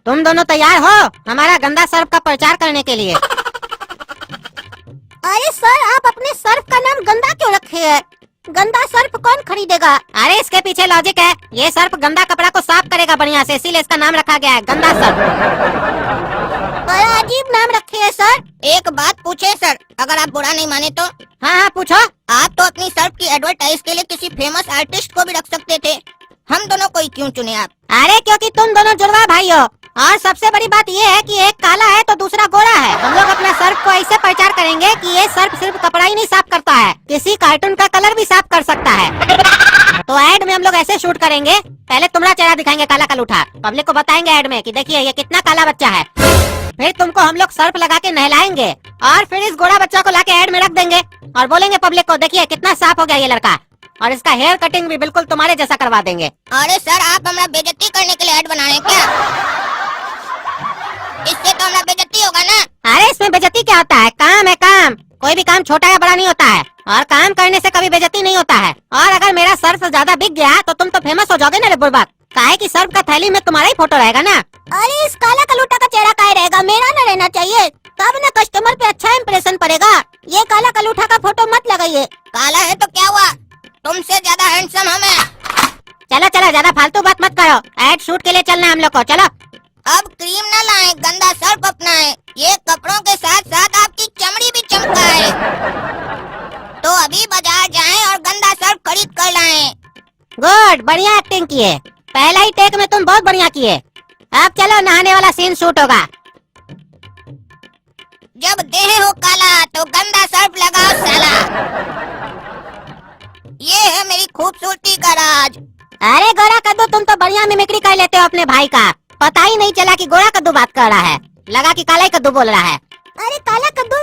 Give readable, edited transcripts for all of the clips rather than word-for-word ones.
तुम दोनों तैयार हो हमारा गंदा सर्फ का प्रचार करने के लिए? अरे सर, आप अपने सर्फ का नाम गंदा क्यों रखे है? गंदा सर्फ कौन खरीदेगा? अरे इसके पीछे लॉजिक है, ये सर्फ गंदा कपड़ा को साफ करेगा बढ़िया से, इसीलिए इसका नाम रखा गया है गंदा सर्फ। बड़ा अजीब नाम रखे है सर। एक बात पूछे सर, अगर आप बुरा नहीं माने तो? हाँ हाँ पूछो। आप तो अपनी सर्फ की एडवर्टाइज के लिए किसी फेमस आर्टिस्ट को भी रख सकते थे, हम दोनों को ही क्यों चुने आप? अरे क्योंकि तुम दोनों जुड़वा भाई हो, और सबसे बड़ी बात ये है कि एक काला है तो दूसरा गोरा है। हम लोग अपना सर्फ को ऐसे प्रचार करेंगे कि ये सर्फ सिर्फ कपड़ा ही नहीं साफ करता है, किसी कार्टून का कलर भी साफ कर सकता है। तो ऐड में हम लोग ऐसे शूट करेंगे, पहले तुम्हारा चेहरा दिखाएंगे काला कलूठा, पब्लिक को बताएंगे ऐड में कि देखिए ये कितना काला बच्चा है। फिर तुमको हम लोग सर्फ लगा के नहलाएंगे और फिर इस गोरा बच्चा को लाके ऐड में रख देंगे और बोलेंगे पब्लिक को देखिए कितना साफ हो गया ये लड़का, और इसका हेयर कटिंग भी बिल्कुल तुम्हारे जैसा करवा देंगे। अरे सर, आप हमारा बेइज्जती करने के लिए ऐड बना रहे हैं क्या? इससे तो हमारा बेइज्जती होगा ना। अरे इसमें बेइज्जती क्या होता है, काम है काम, कोई भी काम छोटा या बड़ा नहीं होता है, और काम करने से कभी बेइज्जती नहीं होता है। और अगर मेरा सर्फ ज्यादा बिक गया तो तुम तो फेमस हो जाओगे ना रे बुड़बक, काहे कि सर्फ का थैली में तुम्हारा ही फोटो रहेगा ना। अरे इस काला कलूटा का चेहरा काहे रहेगा, मेरा न रहना चाहिए, तब न कस्टमर पे अच्छा इम्प्रेशन पड़ेगा। ये काला कलूठा का फोटो मत लगाइए। काला है तो क्या हुआ, तुमसे ज्यादा हैंडसम हम हैं। चलो चलो ज्यादा फालतू बात मत करो, ऐड शूट के लिए चलना है हम लोग को, चलो। अब क्रीम न लाएं, गंदा सर्फ अपनाएं, ये कपड़ों के साथ साथ आपकी चमड़ी भी चमकाए। तो अभी बाजार जाएं और गंदा सर्फ खरीद कर लाएं। गुड, बढ़िया एक्टिंग किए, पहला ही टेक में तुम बहुत बढ़िया किए। अब चलो नहाने वाला सीन शूट होगा। जब देह हो काला तो गंदा सर्फ लगाओ साला, ये है मेरी खूबसूरती का राज। अरे गोरा कद्दू, तुम तो बढ़िया मिमिक्री कर लेते हो अपने भाई का, पता ही नहीं चला कि गोरा कद्दू बात कर रहा है, लगा कि काला ही कद्दू बोल रहा है। अरे काला कद्दू,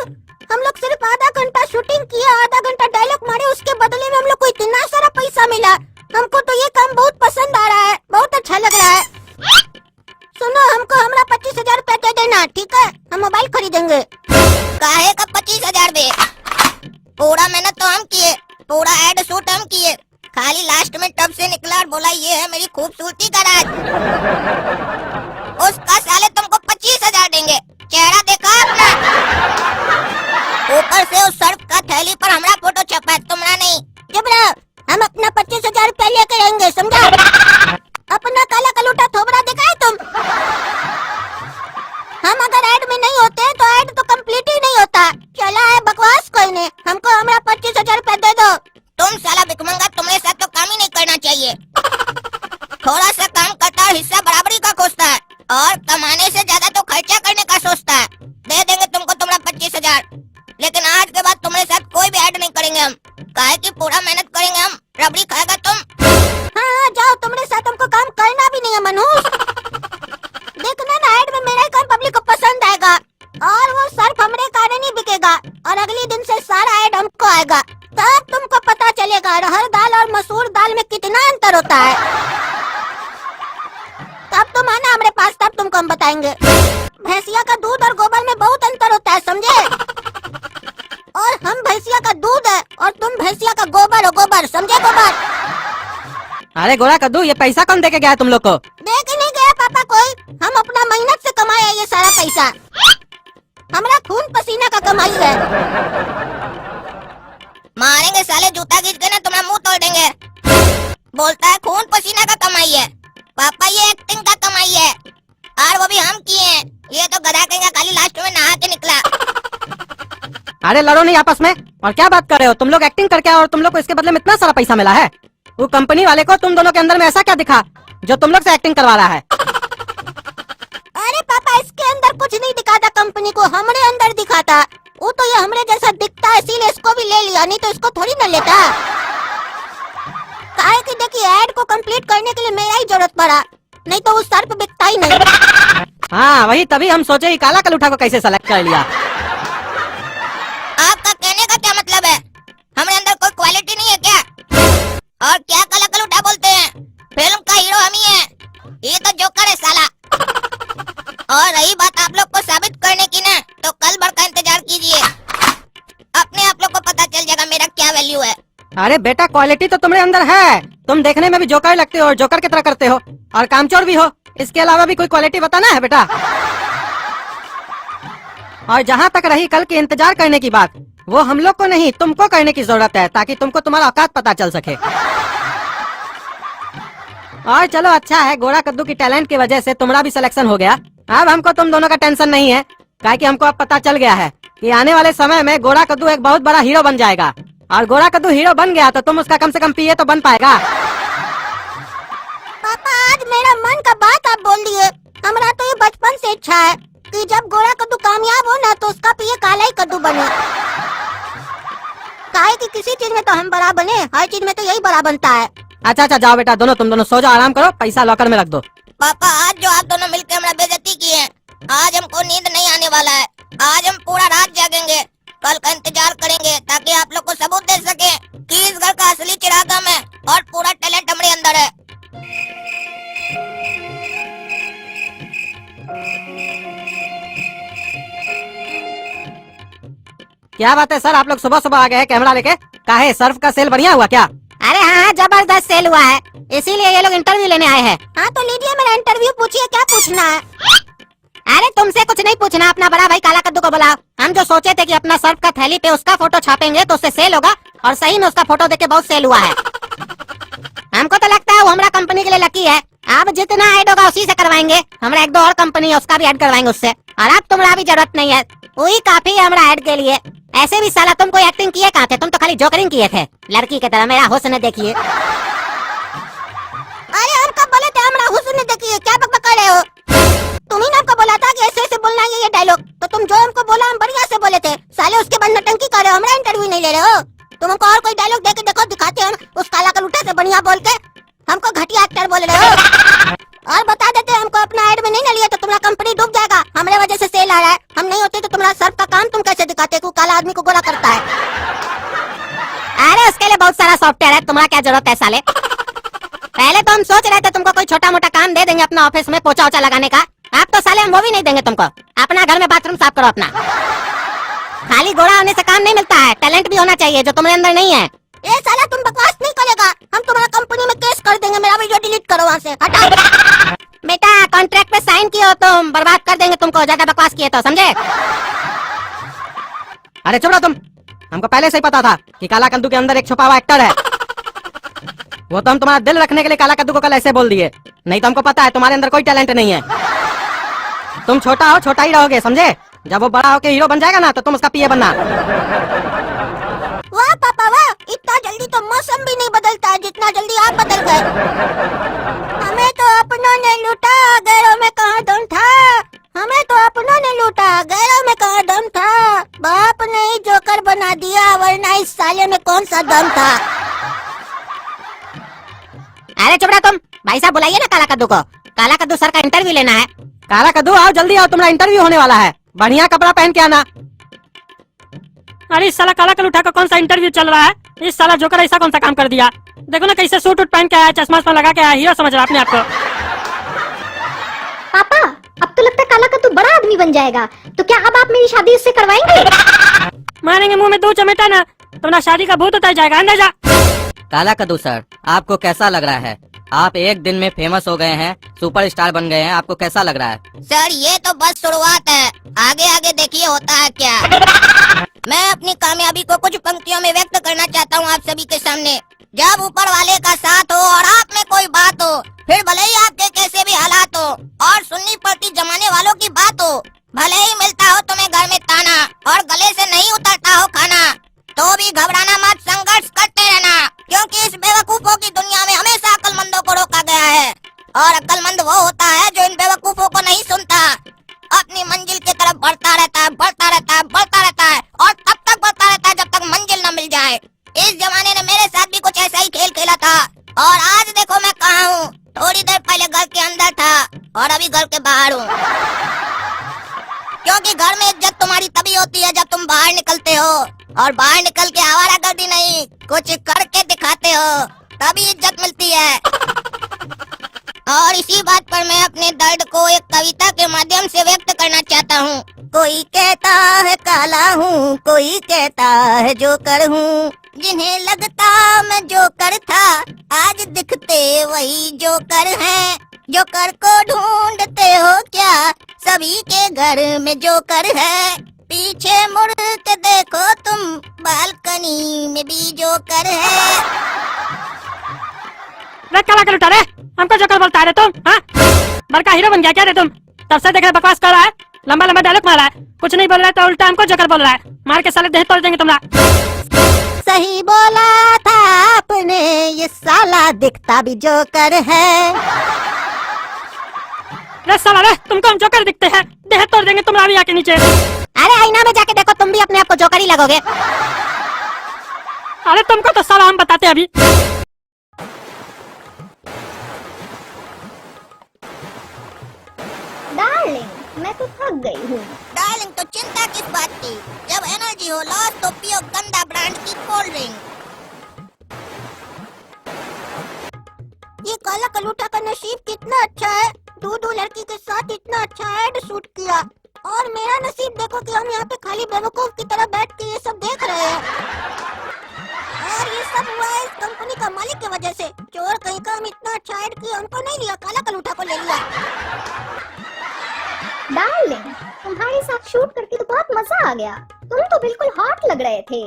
हम लोग सिर्फ आधा घंटा शूटिंग किया, आधा घंटा डायलॉग मारे, उसके बदले में हम लोग को इतना सारा पैसा मिला। हमको तो ये काम बहुत पसंद आ रहा है, बहुत अच्छा लग रहा है। सुनो, हमको हमारा 25,000 रुपया दे देना, ठीक है? हम मोबाइल खरीदेंगे। काहे का 25,000 दे? पूरा मेहनत तो हम किए, पूरा एड शूट हम किए, खाली लास्ट में टब से निकला और बोला ये है मेरी खूबसूरती का राज। उसका साले तुमको 25,000 देंगे, चेहरा देखा अपना? ऊपर से उस सर्फ का थैली पर हमारा फोटो छपा है, तुम्हारा नहीं। चुप रहो, हम अपना 25,000 रुपया लेके रहेंगे, समझा? अपना काला कलूटा थोबड़ा दिखाए तुम। हम अगर ऐड में नहीं होते तो ऐड तो कंप्लीट ही नहीं होता। चला है बकवास कोई ने, हमको हमारा 25,000 रुपया दे दो। तुम साला भिखमंगा, तुम्हारे साथ तो काम ही नहीं करना चाहिए। थोड़ा सा काम करता है, हिस्सा बराबरी का खोजता है, और कमाने से ज्यादा तो खर्चा करने का सोचता है। दे देंगे तुमको तुम्हारा 25,000, लेकिन आज के बाद तुम्हारे साथ कोई भी ऐड नहीं करेंगे हम, काहे कि पूरा मेहनत करेंगे हम, रबड़ी खाएगा तुम। हाँ जाओ, तुम्हारे साथ हमको काम करना भी नहीं है मनहूस। देखना ना, ऐड में मेरा ही काम पब्लिक को पसंद आएगा, और वो सर्फ हमरे कारण ही बिकेगा, और अगले दिन से सारा ऐड हमको आएगा, तब तुमको पता चलेगा अरहर दाल और मसूर दाल में कितना अंतर होता है। तब तुम आना हमारे पास, तब तुमको हम बताएंगे। भैंसिया का दूध और गोबर में बहुत अंतर होता है, समझे? और हम भैंसिया का दूध है और तुम भैंसिया का गोबर हो, गोबर, समझे? गोबर। अरे गोरा कद्दू, ये पैसा कौन देके गया है तुम लोग को? दे के नहीं गया पापा कोई, हम अपना मेहनत से कमाया ये सारा पैसा, हमारा खून पसीना का कमाई है। मारेंगे साले, जूता खींच के ना तुम्हारा मुंह तोड़ देंगे। बोलता है खून पसीना का कमाई है, पापा ये एक्टिंग का कमाई है, और वो भी हम किए हैं। ये तो गधा कहेंगे, खाली लास्ट में नहा के निकला। अरे लड़ो नहीं आपस में, और क्या बात कर रहे हो, तुम लोग एक्टिंग करके और तुम लोग को इसके बदले में इतना सारा पैसा मिला है। वो कंपनी वाले को तुम दोनों के अंदर में ऐसा क्या दिखा जो तुम लोग से एक्टिंग करवा रहा है? अरे पापा, इसके अंदर कुछ नहीं दिखा था, कंपनी को हमारे अंदर दिखा था। वो तो ये हमरे जैसा दिखता है, इसीलिए इसको भी ले लिया, नहीं तो इसको थोड़ी न लेता। काहे कि देखिए, ऐड को कंप्लीट करने के लिए मेरा ही जरूरत पड़ा, नहीं तो उस सर्फ बिकता ही नहीं। हाँ वही, तभी हम सोचे कि काला कलूठा को कैसे सेलेक्ट कर लिया। आपका कहने का क्या मतलब है? हमारे अंदर कोई क्वालिटी नहीं है क्या? और क्या काला कलूठा बोलते हैं? फिल्म का हीरो हम ही है, ये तो जोकर है साला। और रही बात आप लोग को साबित करने की ना, तो कल भर का इंतजार कीजिए, अपने आप लोग को पता चल जाएगा मेरा क्या वैल्यू है। अरे बेटा, क्वालिटी तो तुम्हारे अंदर है, तुम देखने में भी जोकर लगते हो और जोकर की तरह करते हो और कामचोर भी हो, इसके अलावा भी कोई क्वालिटी बताना है बेटा। और जहाँ तक रही कल के इंतजार करने की बात, वो हम लोग को नहीं तुमको करने की जरूरत है, ताकि तुमको तुम्हारा औकात पता चल सके। और चलो अच्छा है, गोरा कद्दू की टैलेंट की वजह से तुम्हारा भी सिलेक्शन हो गया। अब हमको तुम दोनों का टेंशन नहीं है, काहे कि हमको अब पता चल गया है कि आने वाले समय में गोरा कद्दू एक बहुत बड़ा हीरो बन जाएगा। और गोरा कद्दू हीरो बन गया तो तुम उसका कम से कम पीए तो बन पाएगा। पापा आज मेरा मन का बात आप बोल दिए। हमारा तो ये बचपन से इच्छा है कि जब गोरा कद्दू कामयाब हो ना तो उसका पीए काला ही कद्दू बने। काहे कि किसी चीज में तो हम बड़ा बने, हर चीज में तो यही बड़ा बनता है। अच्छा अच्छा जाओ बेटा, तुम दोनों सो जाओ, आराम करो, पैसा लॉकर में रख दो। पापा आज जो आप दोनों मिलकर हमारा बेइज्जती किए हैं, आज हमको नींद नहीं आने वाला है। आज हम पूरा रात जागेंगे, कल का इंतजार करेंगे, ताकि आप लोग को सबूत दे सके कि इस घर का असली चिराग हम है और पूरा टैलेंट हमारे अंदर है। क्या बात है सर, आप लोग सुबह सुबह आ गए हैं कैमरा लेके? काहे सर्फ का सेल बढ़िया हुआ क्या? अरे हाँ जबरदस्त सेल हुआ है, इसीलिए ये लोग इंटरव्यू लेने आए हैं। हाँ तो लीजिए मेरा इंटरव्यू, पूछिए क्या पूछना है। अरे तुमसे कुछ नहीं पूछना, अपना बड़ा भाई काला कद्दू को बुलाओ। हम जो सोचे थे कि अपना सर्फ का थैली पे उसका फोटो छापेंगे तो उससे सेल होगा, और सही में उसका फोटो देख के बहुत सेल हुआ है। हमको तो लगता है वो हमारा कंपनी के लिए लकी है। अब जितना ऐड होगा उसी से करवाएंगे। हमारा एक दो और कंपनी है, उसका भी ऐड करवाएंगे उससे। और अब तुम्हारा भी जरूरत नहीं है, वही काफी है हमारा ऐड के लिए। ऐसे भी साला तुम कोई एक्टिंग किए कहाँ थे, तुम तो खाली जोकरिंग किए थे लड़की की तरह। मेरा हुस्न देखिए। अरे हम कब बोले थे हमारा हुस्न देखिए, क्या बकबक कर रहे हो? तुम ही ने हमको बोला था कि ऐसे ऐसे बोलना है ये डायलॉग, तो तुम जो हमको बोला हम बढ़िया से बोले थे। साले उसके बाद नटंकी कर रहे हो, हमारा इंटरव्यू नहीं ले रहे हो। तुम हमको और कोई डायलॉग दे के देखो, दिखाते हम उस काला कलूटा से बढ़िया बोल के। हमको घटिया एक्टर बोल रहे हो। और बता देते हमको अपना ऐड में नहीं ना लिया तो तुम्हारा कंपनी डूब जाएगा। हमारे वजह से सेल आ रहा है, हम नहीं होते तो तुम्हारा सर्फ का काम तुम कैसे दिखाते कि काला आदमी को गोरा करता है। अरे उसके लिए बहुत सारा सॉफ्टवेयर है, तुम्हारा क्या जरूरत है साले। पहले तो हम सोच रहे थे तुमको कोई छोटा मोटा काम दे देंगे अपना ऑफिस में पोछा ओछा लगाने का। आप तो साले हम वो भी नहीं देंगे तुमको। अपना घर में बाथरूम साफ करो अपना। खाली गोरा होने से काम नहीं मिलता है, टैलेंट भी होना चाहिए जो तुम्हारे अंदर नहीं है। ए साला तुम बकवास नहीं करेगा, हम तुम्हारा कंपनी में केस कर देंगे। मेरा वीडियो डिलीट करो वहाँ से, हटाओ। बेटा कॉन्ट्रैक्ट पे साइन किए हो तुम, बर्बाद कर देंगे तुमको ज्यादा बकवास किए तो, समझे? अरे चुप रहो तुम, हमको पहले से ही पता था कि काला कद्दू के अंदर एक छुपा हुआ एक्टर है। वो तो हम तुम्हारा दिल रखने के लिए काला कद्दू को कल ऐसे बोल दिए, नहीं तो हमको पता है तुम्हारे अंदर कोई टैलेंट नहीं है। तुम छोटा हो, छोटा ही रहोगे, समझे? जब वो बड़ा होके हीरो बन जाएगा ना तो तुम उसका पीए बनना। वाह पापा वाह, इतना जल्दी तो मौसम भी नहीं बदलता है जितना जल्दी आप बदल गए। हमें तो अपनों ने लूटा, गैरों में कहाँ दम था। हमें तो अपनों ने लूटा, गैरों में कहाँ दम था। बाप ने ही जोकर बना दिया, वरना इस साले में कौन सा दम था। अरे चुप रहा तुम, भाई साहब बुलाइए ना काला कद्दू को। काला कद्दू सर का इंटरव्यू लेना है। काला कद्दू आओ जल्दी आओ, तुम्हारा इंटरव्यू होने वाला है। बढ़िया कपड़ा पहन के आना। अरे इस साला काला कलूठा का कौन सा इंटरव्यू चल रहा है? इस साला जोकर ऐसा कौन सा काम कर दिया? देखो ना कैसे सूट उट पहन के आया, चश्मा लगा के आया, हीरो समझ रहा अपने आप को। पापा अब तो लगता है काला कद्दू बड़ा आदमी बन जाएगा, तो क्या अब आप मेरी शादी उससे करवाएंगे? मारेंगे मुंह में दो चमेटा ना, तो ना शादी का भूत उतर जाएगा। अंदर जा। काला कद्दू सर, आपको कैसा लग रहा है? आप एक दिन में फेमस हो गए हैं, सुपरस्टार बन गए हैं, आपको कैसा लग रहा है? सर ये तो बस शुरुआत है, आगे आगे देखिए होता है क्या। मैं अपनी कामयाबी को कुछ पंक्तियों में व्यक्त करना चाहता हूँ आप सभी के सामने। जब ऊपर वाले का साथ हो और आप में कोई बात हो, फिर भले ही आपके कैसे भी हालात हो और सुननी पड़ती जमाने वालों की बात हो, भले ही मिलता हो तुम्हें घर में ताना और गले से नहीं उतरता हो खाना, तो भी घबराना मत, संघर्ष करते रहना, क्योंकि इस बेवकूफों की दुनिया में हमेशा अक्लमंदों को रोका गया है। और अक्लमंद वो होता है जो इन बेवकूफों को नहीं सुनता, अपनी मंजिल की तरफ बढ़ता रहता है, बढ़ता रहता है, बढ़ता रहता है, और तब तक बढ़ता रहता है जब तक मंजिल न मिल जाए। इस जमाने ने मेरे साथ भी कुछ ऐसा ही खेल खेला था, और आज देखो मैं कहाँ हूँ। थोड़ी देर पहले घर के अंदर था और अभी घर के बाहर हूँ, क्योंकि घर में इज्जत तुम्हारी तभी होती है जब तुम बाहर निकलते हो, और बाहर निकल के आवारागर्दी नहीं कुछ करके दिखाते हो, तभी इज्जत मिलती है। और इसी बात पर मैं अपने दर्द को एक कविता के माध्यम से व्यक्त करना चाहता हूँ। कोई कहता है काला हूँ, कोई कहता है जोकर हूँ, जिन्हें लगता मैं जोकर था आज दिखते वही जोकर हैं। जोकर को ढूंढते हो क्या? सभी के घर में जोकर है। पीछे मुड़ के देखो तुम, बालकनी में भी जोकर है। रे काला कलूटा रे, हमको जोकर बोलता है रे तुम? हाँ, बड़का हीरो बन गया क्या रे तुम? तब से देख रहे बकवास कर रहा है, लंबा लंबा डायलॉग मार रहा है, कुछ नहीं बोल रहा है तो उल्टा हमको जोकर बोल रहा है। मार के साले देह तोड़ देंगे तुम्हारा। सही बोला था आपने, ये साला दिखता भी जोकर है। रे साला रे, तुमको हम जोकर दिखते हैं, देह तोड़ देंगे तुम्हारा भी आके नीचे। अरे आईना में जाके देखो, तुम भी अपने आप को जोकर ही लगोगे। अरे तुमको तो साला हम बताते हैं अभी। डार्लिंग, मैं तो थक गई हूँ। डार्लिंग तो चिंता किस बात की? जब एनर्जी हो लॉस तो पियो गंदा ब्रांड की कोल्ड ड्रिंक। ये काला कलूटा का नसीब कितना अच्छा है, दो लड़की के साथ इतना अच्छा ऐड शूट किया। और मेरा नसीब देखो कि हम यहाँ पे खाली बेवकूफ की तरह बैठ के ये सब देख रहे हैं। और ये सब हुआ है इस कंपनी का मालिक की वजह से। चोर कहीं का, हम इतना अच्छा ऐड किया, हमको नहीं लिया, काला कलूटा को ले लिया। डार्लिंग, तुम्हारे साथ शूट करके तो बहुत मजा आ गया। तुम तो बिल्कुल हॉट लग रहे थे।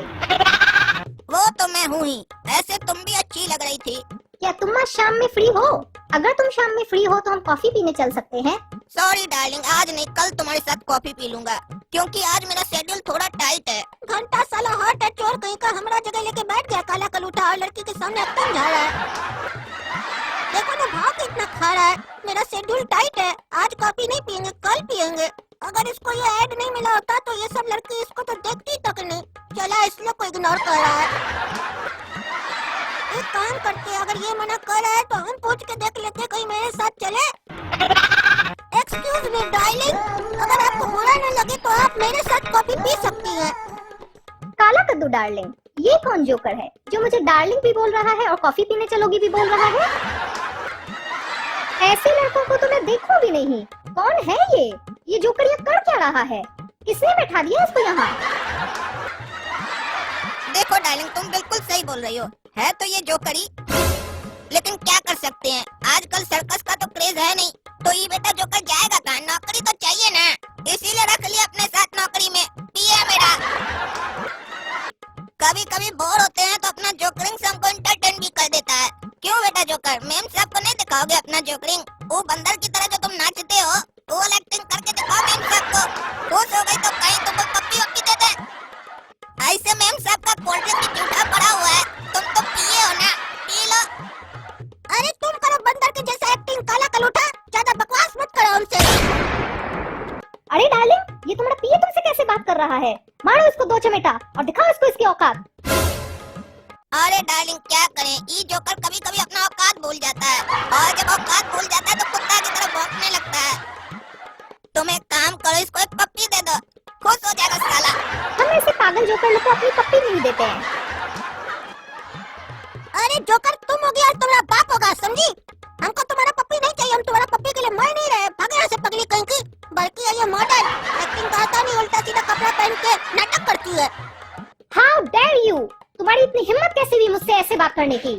वो तो मैं हूँ ही, ऐसे तुम भी अच्छी लग रही थी। क्या तुम आज शाम में फ्री हो? अगर तुम शाम में फ्री हो तो हम कॉफी पीने चल सकते हैं। सॉरी डार्लिंग, आज नहीं, कल तुम्हारे साथ कॉफी पी लूंगा, क्योंकि आज मेरा शेड्यूल थोड़ा टाइट है। घंटा साला हॉट है, चोर कहीं का हमारा जगह लेके बैठ गया काला कलूटा और लड़की के सामने एक्टिंग जा रहा है। देखो ना भाव कितना खा रहा है। मेरा शेड्यूल टाइट है, आज कॉफी नहीं पियेंगे, कल पियेंगे। अगर इसको ये ऐड नहीं मिला होता तो ये सब लड़की इसको तो देखती तक नहीं। चला इसलिए को इग्नोर कर रहा है। एक काम करते हैं, अगर ये मना कर रहा है तो हम पूछ के देख लेते हैं, कहीं मेरे साथ चले। एक्सक्यूज मी डार्लिंग, अगर आपको बुरा न लगे तो आप मेरे साथ कॉफी पी सकती हैं। काला कद्दू डार्लिंग, ये कौन जोकर है जो मुझे डार्लिंग भी बोल रहा है और कॉफी पीने चलोगी भी बोल रहा है? ऐसे लड़कों को तो मैं देखूं भी नहीं। कौन है ये जोकर ये कर क्या रहा है? किसने बैठा दिया इसको यहाँ? देखो डार्लिंग, तुम बिल्कुल सही बोल रही हो, है तो ये जोकरी, लेकिन क्या कर सकते हैं, आजकल सर्कस का तो क्रेज है नहीं, तो ये बेटा जोकर जाएगा कहाँ? नौकरी तो चाहिए ना, इसीलिए रख लिया अपने साथ नौकरी में। पिया मेरा। कभी कभी बोर होते हैं तो अपना जोकरिंग से हमको एंटरटेन भी कर देता है। क्यों बेटा जोकर, मेम साहब को नहीं दिखाओगे अपना जोकरिंग? वो बंदर की तरह जो तुम नाचते हो, वो एक्टिंग करके दिखाओ मेम साहब को। खुश हो गई तो कहीं तुमको पप्पी वप्पी दे दे। ऐसे मेम साहब का कोल्ड ड्रिंक जूठा पड़ा हुआ है, तुम तो पिए हो ना, पी लो। अरे तुम करो बंदर के जैसा एक्टिंग काला कलूटा, ज्यादा बकवास मत करो हमसे। अरे डार्लिंग, ये तुम्हारा पिए तुमसे कैसे बात कर रहा है? मारो इसको दो चमेटा और दिखाओ इसको इसकी औकात। अरे डार्लिंग क्या करें, ये जोकर कभी कभी अपना औकात भूल जाता है, और जब औकात भूल जाता है तो कुत्ता की तरह भौंकने लगता है। तुम एक काम करो, इसको एक पप्पी दे दो, खुश हो जाएगा साला। हम ऐसे पागल जोकर लोग को अपनी पप्पी नहीं देते हैं। अरे जोकर तुम हो गया और तुम्हारा बाप होगा, समझी? हमको तुम्हारा पप्पी नहीं चाहिए, हम तुम्हारा पप्पी के लिए मर नहीं रहे। भाग यहाँ से पगली कहीं की। बल्कि ये मॉडल एक्टिंग का आता नहीं, उल्टा सीधा कपड़ा पहन के नाटक करती है। How dare you! तुम्हारी इतनी हिम्मत कैसे हुई मुझसे ऐसे बात करने की?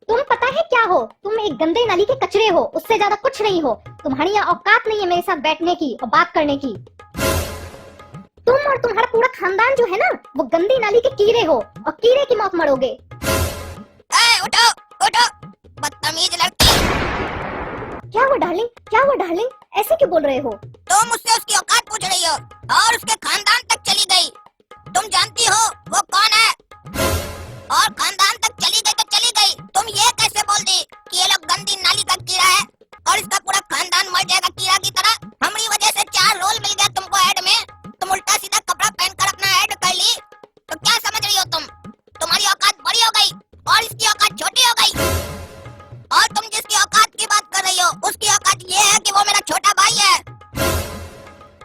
तुम पता है क्या हो? तुम एक गंदे नाली के कचरे हो, उससे ज्यादा कुछ नहीं हो। तुम्हारी यहाँ औकात नहीं है मेरे साथ बैठने की और बात करने की। तुम और तुम्हारा पूरा खानदान जो है ना, वो गंदी नाली के कीड़े हो और कीड़े की मौत मरोगे। उठो उठो, बदतमीज लड़की। क्या हुआ डार्लिंग, क्या हुआ डार्लिंग? ऐसे क्यों बोल रहे हो? तुम मुझसे उसकी औकात पूछ रही हो और उसके खानदान तक चली गई। तुम जानती हो वो कौन है? और खानदान तक चली गई तो चली गई, तुम ये कैसे बोल दी कि ये लोग गंदी नाली का कीड़ा है और इसका पूरा खानदान मर जाएगा कीड़ा की तरह? हमारी वजह से 4 रोल मिल गया तुमको ऐड में, तुम उल्टा सीधा कपड़ा पहनकर अपना ऐड कर ली, तो क्या समझ रही हो तुम? तुम्हारी औकात बड़ी हो गई और इसकी औकात छोटी हो गई। और तुम जिसकी औकात की बात कर रही हो, उसकी औकात ये है कि वो मेरा छोटा भाई है।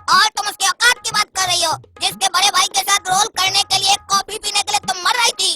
और तुम उसकी औकात की बात कर रही हो जिसके बड़े भाई के साथ रोल करने के लिए, कॉफी पीने के लिए तुम मर रही थी।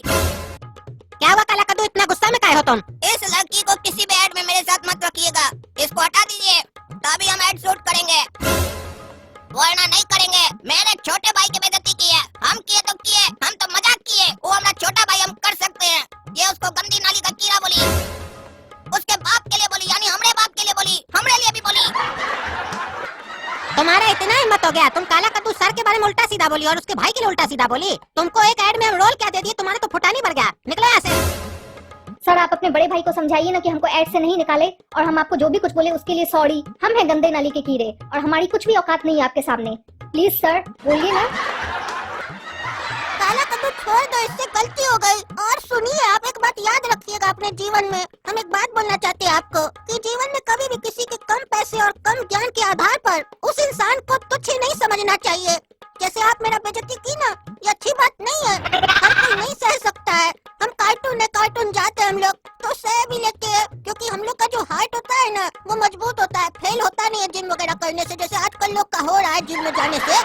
तुम्हारा इतना हिम्मत हो गया, तुम काला कद्दू सर के बारे में उल्टा सीधा बोली और उसके भाई के लिए उल्टा सीधा बोली। तुमको एक ऐड में हम रोल क्या दे दिए, तुम्हारा तो फुटानी भर गया। निकलो यहाँ से। सर आप अपने बड़े भाई को समझाइए ना कि हमको ऐड से नहीं निकाले, और हम आपको जो भी कुछ बोले उसके लिए सॉरी। हम हैं गंदे नाली के कीड़े और हमारी कुछ भी औकात नहीं है आपके सामने। प्लीज सर बोलिए ना। काला कद्दू छोड़ दो, इससे गलती हो गई। और सुनिए, आप एक बात याद रखिएगा अपने जीवन में। हम एक बात बोलना चाहते हैं आपको कि जीवन में कभी भी किसी के कम पैसे और कम ज्ञान के आधार पर उस इंसान को तुच्छ नहीं समझना चाहिए। जैसे आप मेरा बेइज्जती की ना, ये अच्छी बात नहीं है। हर कोई नहीं सह सकता है। हम कार्टून जाते हैं हम लोग तो सह भी लेते हैं, क्योंकि हम लोग का जो हार्ट होता है ना वो मजबूत होता है, फेल होता नहीं है जिम वगैरह करने से, जैसे आजकल लोग का हो रहा है जिम में जाने से।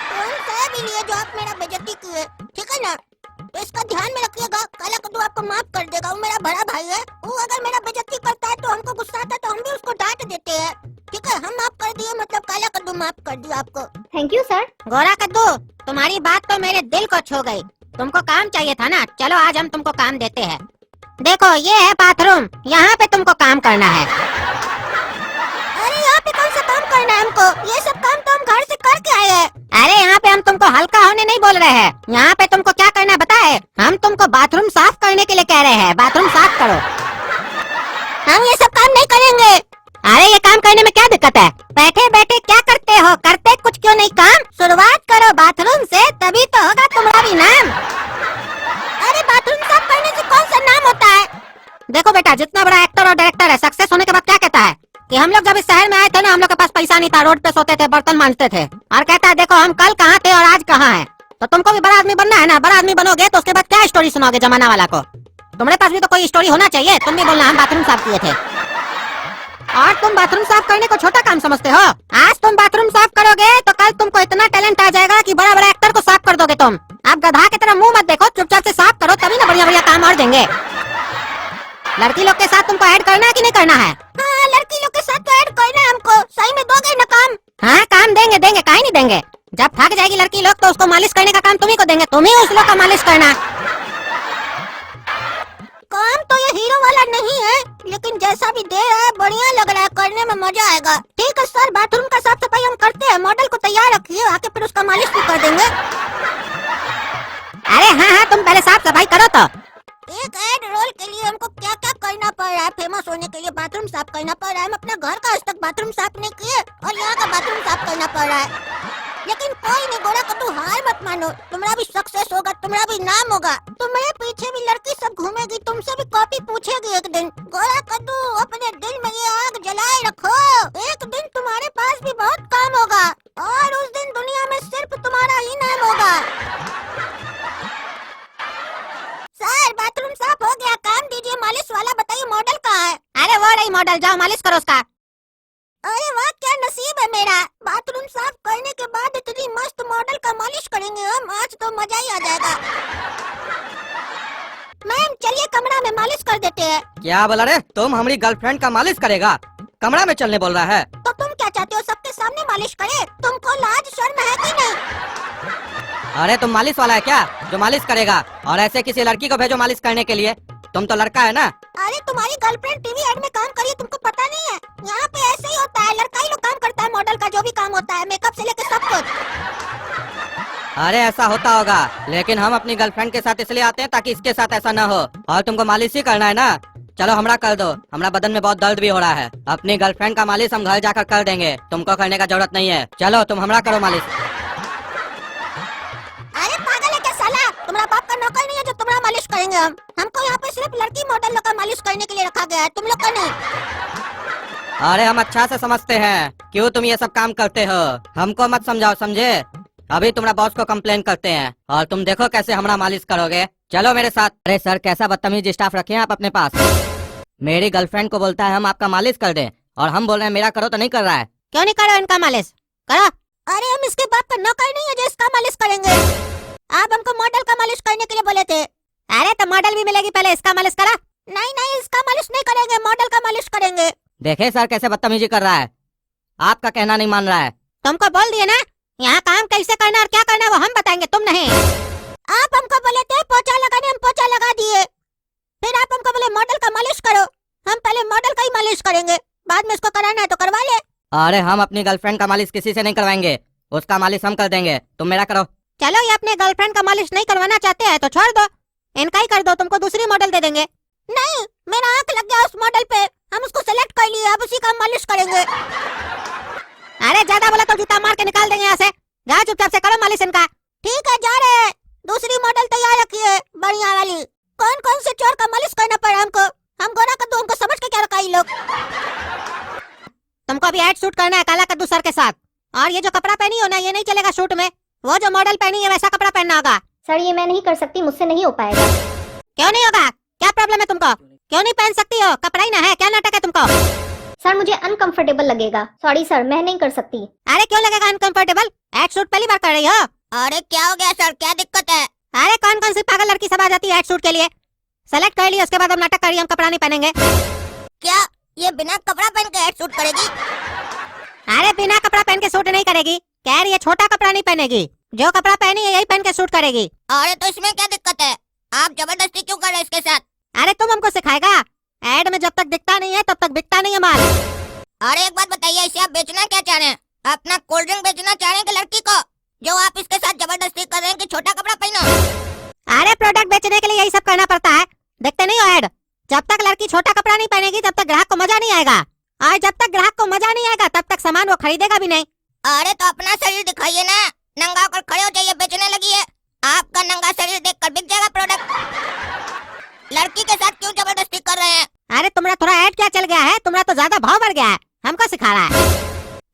तो हम सह भी लिए जो आप मेरा बेइज्जती किए, ठीक है ना। तो इसका ध्यान में रखिएगा। काला कद्दू आपको माफ कर देगा, वो मेरा बड़ा भाई है। वो अगर मेरा बेइज्जती करता है तो हमको गुस्सा आता है तो हम भी उसको डांट देते हैं, ठीक है। हम माफ कर दिए, मतलब काला कद्दू माफ कर दिया आपको। Thank you sir. गोरा कद्दू, तुम्हारी बात तो मेरे दिल को छू गई। तुमको काम चाहिए था ना, चलो आज हम तुमको काम देते हैं। देखो ये है बाथरूम, यहाँ पे तुमको काम करना है। अरे यहाँ पे कौन सा काम करना है हमको? ये सब काम तो हम घर से करके आए हैं। अरे यहाँ पे हम तुमको हल्का होने नहीं बोल रहे हैं। यहाँ पे तुमको क्या करना है बताए? हम तुमको बाथरूम साफ करने के लिए कह रहे हैं। बाथरूम साफ करो। हम ये सब काम नहीं करेंगे। अरे ये काम करने में क्या दिक्कत है? बैठे बैठे क्या करते हो? करते कुछ क्यों नहीं काम? शुरुआत करो बाथरूम से, तभी तो होगा तुम्हारा भी नाम। अरे बाथरूम साफ करने से कौन सा नाम होता है? देखो बेटा, जितना बड़ा एक्टर और डायरेक्टर है, सक्सेस होने के बाद क्या कहता है कि हम लोग जब इस शहर में आए थे ना, हम लोग के पास पैसा नहीं था, रोड पे सोते थे, बर्तन मांजते थे, और कहता है देखो हम कल कहाँ थे और आज कहाँ हैं। तो तुमको भी बड़ा आदमी बनना है ना। बड़ा आदमी बनोगे तो उसके बाद क्या स्टोरी सुनाओगे जमाना वाला को? तुम्हारे पास भी तो कोई स्टोरी होना चाहिए। तुम भी बोलना हम बाथरूम साफ किए थे, और तुम बाथरूम साफ करने को छोटा काम समझते हो। आज तुम बाथरूम साफ करोगे तो कल तुमको इतना टैलेंट आ जाएगा कि बड़ा बड़ा एक्टर को साफ कर दोगे तुम। आप गधा की तरह मुंह मत देखो, चुपचाप से साफ करो, तभी ना बढ़िया बढ़िया काम और देंगे। लड़की लोग के साथ तुमको ऐड करना है कि नहीं करना है? हाँ, लड़की लोग के साथ तो ऐड करना है हमको। सही में दोगे ना काम? हाँ काम देंगे, देंगे, काहे नहीं देंगे। जब थक जाएगी लड़की लोग तो उसको मालिश करने का काम तुम्ही को देंगे, तुम ही उस लोग का मालिश करना। काम तो ये हीरो वाला नहीं है, लेकिन जैसा भी दे रहा है बढ़िया लग रहा है, करने में मजा आएगा। ठीक है सर, बाथरूम का साफ सफाई हम करते हैं। मॉडल को तैयार रखिए, आके फिर उसका मालिश भी कर देंगे। अरे हाँ हाँ, तुम पहले साफ सफाई करो तो। एक ऐड रोल के लिए हमको क्या क्या करना पड़ रहा है? फेमस होने के लिए बाथरूम साफ करना पड़ रहा है। हम अपना घर का आज तक बाथरूम साफ नहीं किए और यहाँ का बाथरूम साफ करना पड़ रहा है। लेकिन कोई नहीं गोरा कद्दू, हार मत मानो। तुम्हारा भी सक्सेस होगा, तुम्हारा भी नाम होगा। तुम्हारे पीछे भी लड़की सब घूमेगी, तुमसे भी कॉपी पूछेगी एक दिन। गोरा कद्दू, अपने दिल में ये आग जलाए रखो। एक दिन तुम्हारे पास भी बहुत काम होगा और उस दिन दुनिया में सिर्फ तुम्हारा ही नाम होगा। सर बाथरूम साफ हो गया, काम दीजिए। मालिश वाला बताइए मॉडल कहाँ है? अरे वो रही मॉडल, जाओ मालिश करो उसका। अरे वाह, क्या नसीब है मेरा। बाथरूम साफ करने के बाद इतनी मस्त मॉडल का मालिश करेंगे हम, आज तो मजा ही आ जाएगा। मैम चलिए कमरा में मालिश कर देते हैं। क्या बोला रे? तुम हमारी गर्लफ्रेंड का मालिश करेगा? कमरा में चलने बोल रहा है? तो तुम क्या चाहते हो, सबके सामने मालिश करे? तुमको लाज शर्म है कि नहीं? अरे तुम मालिश वाला है क्या जो मालिश करेगा? और ऐसे किसी लड़की को भेजो मालिश करने के लिए। तुम तो लड़का है ना। अरे तुम्हारी गर्लफ्रेंड टीवी एड में काम करी, तुमको पता नहीं है? यहाँ पे ऐसे ही होता है, लड़का ही लोग काम करता है। मॉडल का जो भी काम होता है, मेकअप से लेकर सब कुछ। अरे ऐसा होता होगा, लेकिन हम अपनी गर्लफ्रेंड के साथ इसलिए आते हैं ताकि इसके साथ ऐसा न हो। और तुमको मालिश ही करना है ना? चलो हमरा कर दो, हमारा बदन में बहुत दर्द भी हो रहा है। अपनी गर्लफ्रेंड का मालिश हम घर जाकर कर देंगे, तुमको करने का जरूरत नहीं है। चलो तुम हमरा करो मालिश। अरे पागल है क्या साला? तुम्हारा बाप का नौकर नहीं है जो तुम्हारा मालिश करेंगे हम। हमको यहाँ पे सिर्फ लड़की मॉडल लोग का मालिश करने के लिए रखा गया है, तुम लोग का नहीं। अरे हम अच्छा से समझते हैं क्यों तुम ये सब काम करते हो। हमको मत समझाओ, समझे? अभी तुम्हारा बॉस को कंप्लेन करते हैं और तुम देखो कैसे हमारा मालिश करोगे। चलो मेरे साथ। अरे सर, कैसा बदतमीज स्टाफ रखे हैं आप अपने पास। मेरी गर्लफ्रेंड को बोलता है हम आपका मालिश कर दें और हम बोल रहे हैं मेरा करो तो नहीं कर रहा है। क्यों नहीं करो इनका मालिश? करो। अरे हम इसके बाप का नौकर नहीं है जो इसका मालिश करेंगे। आप हमको मॉडल का मालिश करने के लिए बोले थे। अरे तो मॉडल भी मिलेगी, पहले इसका मालिश करा। नहीं नहीं, इसका मालिश नहीं करेंगे, मॉडल का मालिश करेंगे। देखे सर कैसे बदतमीजी कर रहा है, आपका कहना नहीं मान रहा है। तुमको बोल दिए ना, यहाँ काम कैसे करना और क्या करना है वो हम बताएंगे, तुम नहीं। आप हमको बोले थे पोछा लगाने, हम पोछा लगा दिए। फिर आप हमको बोले मॉडल का मालिश करो, हम पहले मॉडल का ही मालिश करेंगे, बाद में इसको कराना है तो करवा ले। अरे हम अपनी गर्लफ्रेंड का मालिश किसी से नहीं करवाएंगे, उसका मालिश हम कर देंगे, तुम मेरा करो। चलो ये अपने गर्लफ्रेंड का मालिश नहीं करवाना चाहते हैं तो छोड़ दो, इनका ही कर दो, तुमको दूसरी मॉडल दे देंगे। नहीं, मेरा आंख लग गया उस मॉडल पे, हम उसको सेलेक्ट कर लिए, अब उसी का मालिश करेंगे। अरे ज्यादा बोला तो जूता मार के निकाल देंगे यहाँ से, जाओ चुपचाप से करो मालिश इनका। ठीक है, जा रहे हैं। दूसरी मॉडल तैयार रखिए, बढ़िया वाली। कौन कौन से चोर का मालिश करना पड़ा हमको, हम गोरा कद्दू हमको समझ के क्या रखा ये लोग। तुमको अभी एड शूट करना है काला कद्दू सर के साथ, और ये जो कपड़ा पहनी हो ना ये नहीं चलेगा शूट में, वो जो मॉडल पहनी है वैसा कपड़ा पहनना होगा। सर ये मैं नहीं कर सकती, मुझसे नहीं हो पाएगा। क्यों नहीं होगा, क्या प्रॉब्लम है तुमको, क्यों नहीं पहन सकती हो, कपड़ा ही ना है, क्या नाटक है तुमको। सर मुझे अनकंफर्टेबल लगेगा, सॉरी सर मैं नहीं कर सकती। अरे क्यों लगेगा अनकंफर्टेबल, एड शूट पहली बार कर रही हो। अरे क्या हो गया सर, क्या दिक्कत है? अरे कौन कौन सी पागल लड़की सब आ जाती है एड शूट के लिए, सेलेक्ट कर लिया उसके बाद हम नाटक करिए हम कपड़ा नहीं पहनेंगे। क्या ये बिना कपड़ा पहन के हेड शूट करेगी? अरे बिना कपड़ा पहन के शूट नहीं करेगी, कह रही है छोटा कपड़ा नहीं पहनेगी, जो कपड़ा पहनी है यही पहन के शूट करेगी। अरे तो इसमें क्या दिक्कत है, आप जबरदस्ती क्यों कर रहे हैं इसके साथ? अरे तुम हमको सिखाएगा, एड में जब तक दिखता नहीं है तब तक बिकता नहीं है माल। अरे एक बात बताइए, इसे आप बेचना क्या चाह रहे हैं? अपना कोल्ड ड्रिंक बेचना चाह रहे हैं कि लड़की को, जो आप इसके साथ जबरदस्ती कर रहे हैं कि छोटा कपड़ा पहनो? अरे प्रोडक्ट बेचने के लिए यही सब करना पड़ता है, देखते नहीं हो एड, जब तक लड़की छोटा कपड़ा नहीं पहनेगी तब तक ग्राहक को मजा नहीं आएगा, और जब तक ग्राहक को मजा नहीं आएगा तब तक सामान वो खरीदेगा भी नहीं। अरे तो अपना शरीर दिखाइए ना, नंगा होकर खड़े हो जाइए, बेचने लगी है। आपका नंगा शरीर देखकर बिक जाएगा प्रोडक्ट, लड़की के साथ क्यों जबरदस्ती कर रहे हैं? अरे तुम्हारा थोड़ा ऐड क्या चल गया है, तुम्हारा तो ज्यादा भाव बढ़ गया है, हमको सिखा रहा है।